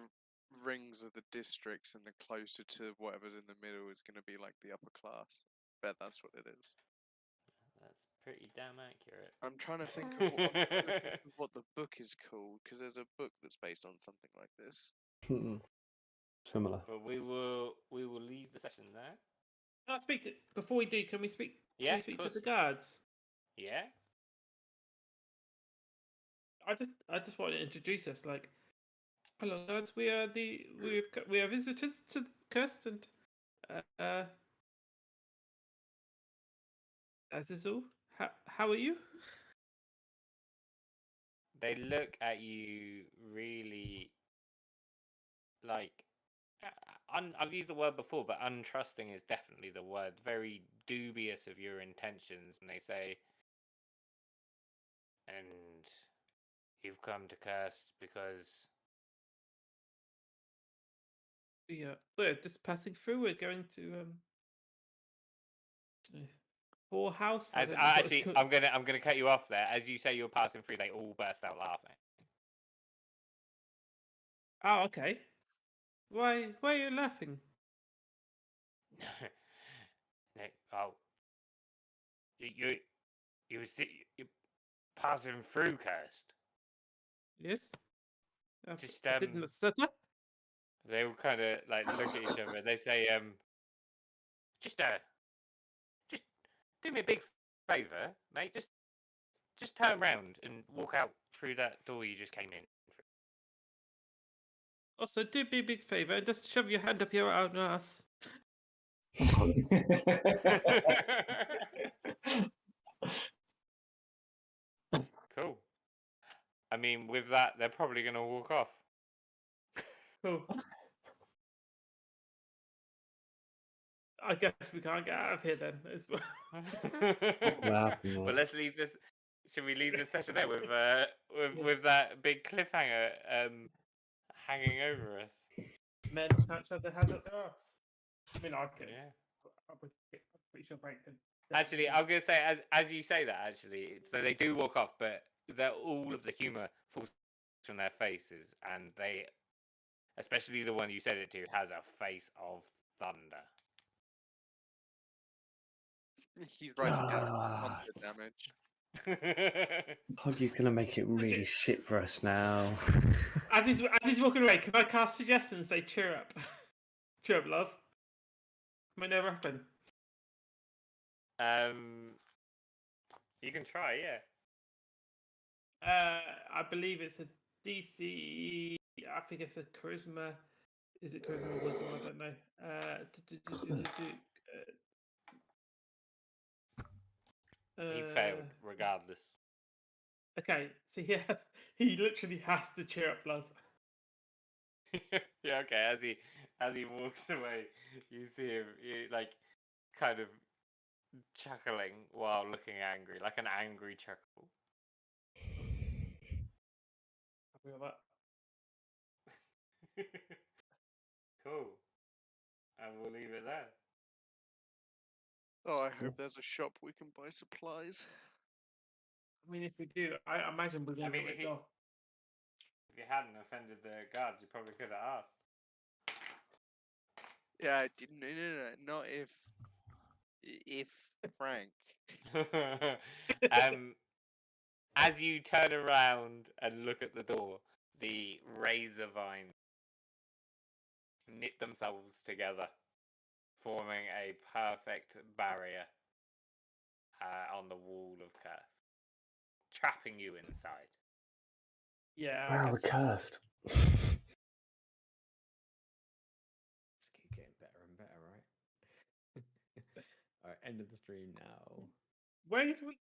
rings of the districts, and the closer to whatever's in the middle is going to be, like, the upper class. Bet that's what it is. That's pretty damn accurate. I'm trying to think of what the book is called, because there's a book that's based on something like this. Similar. But we will leave the session there. Can I speak to before we do? Can we speak? Yeah, Can we speak to the guards? Yeah. I just want to introduce us. Like, hello, guards. We are visitors to the coast, and as is all. How are you? They look at you really like. I've used the word before, but untrusting is definitely the word. Very dubious of your intentions, and they say, "And you've come to Cursed because We're just passing through. We're going to poor house. As actually, I'm gonna cut you off there. As you say you're passing through, they all burst out laughing. Oh, okay. Why are you laughing? Oh, you're passing through Cursed. Yes. Just I didn't stutter. they all kind of like look at each other. They say, just do me a big favour, mate. Just turn around and walk out through that door you just came in. Also, do me a big favour and just shove your hand up your own ass. Cool. I mean, with that, they're probably going to walk off. Cool. I guess we can't get out of here then. Well, let's leave this. Should we leave the session there with that big cliffhanger hanging over us? Men can't shove their hand up their ass. I mean, I could. Yeah. I'm pretty sure Frank could. Actually, I'm gonna say as you say that. Actually, so they do walk off, but all of the humor falls from their faces, and they, especially the one you said it to, has a face of thunder. He's writing down Ah. thunder damage. Hoggy's gonna make it really shit for us now. As he's walking away, can I cast suggestion and say cheer up? Cheer up, love. Might never happen. You can try, yeah. I believe it's a DC. I think it's a charisma. Is it charisma or wisdom? I don't know. He failed regardless. Okay, so he literally has to cheer up, love. Yeah, okay. As he walks away, you see him like kind of chuckling while looking angry, like an angry chuckle. Happy with that. Cool. And we'll leave it there. Oh, I hope there's a shop we can buy supplies. I mean, if we do, I imagine we're going to I mean, get ripped off. If you hadn't offended the guards, you probably could have asked. Yeah, I didn't. No, not if Frank. As you turn around and look at the door, the razor vines knit themselves together, forming a perfect barrier on the wall of curse, trapping you inside. Yeah. Wow, we're cursed. Let's keep getting better and better, right? Alright, end of the stream now. Where can we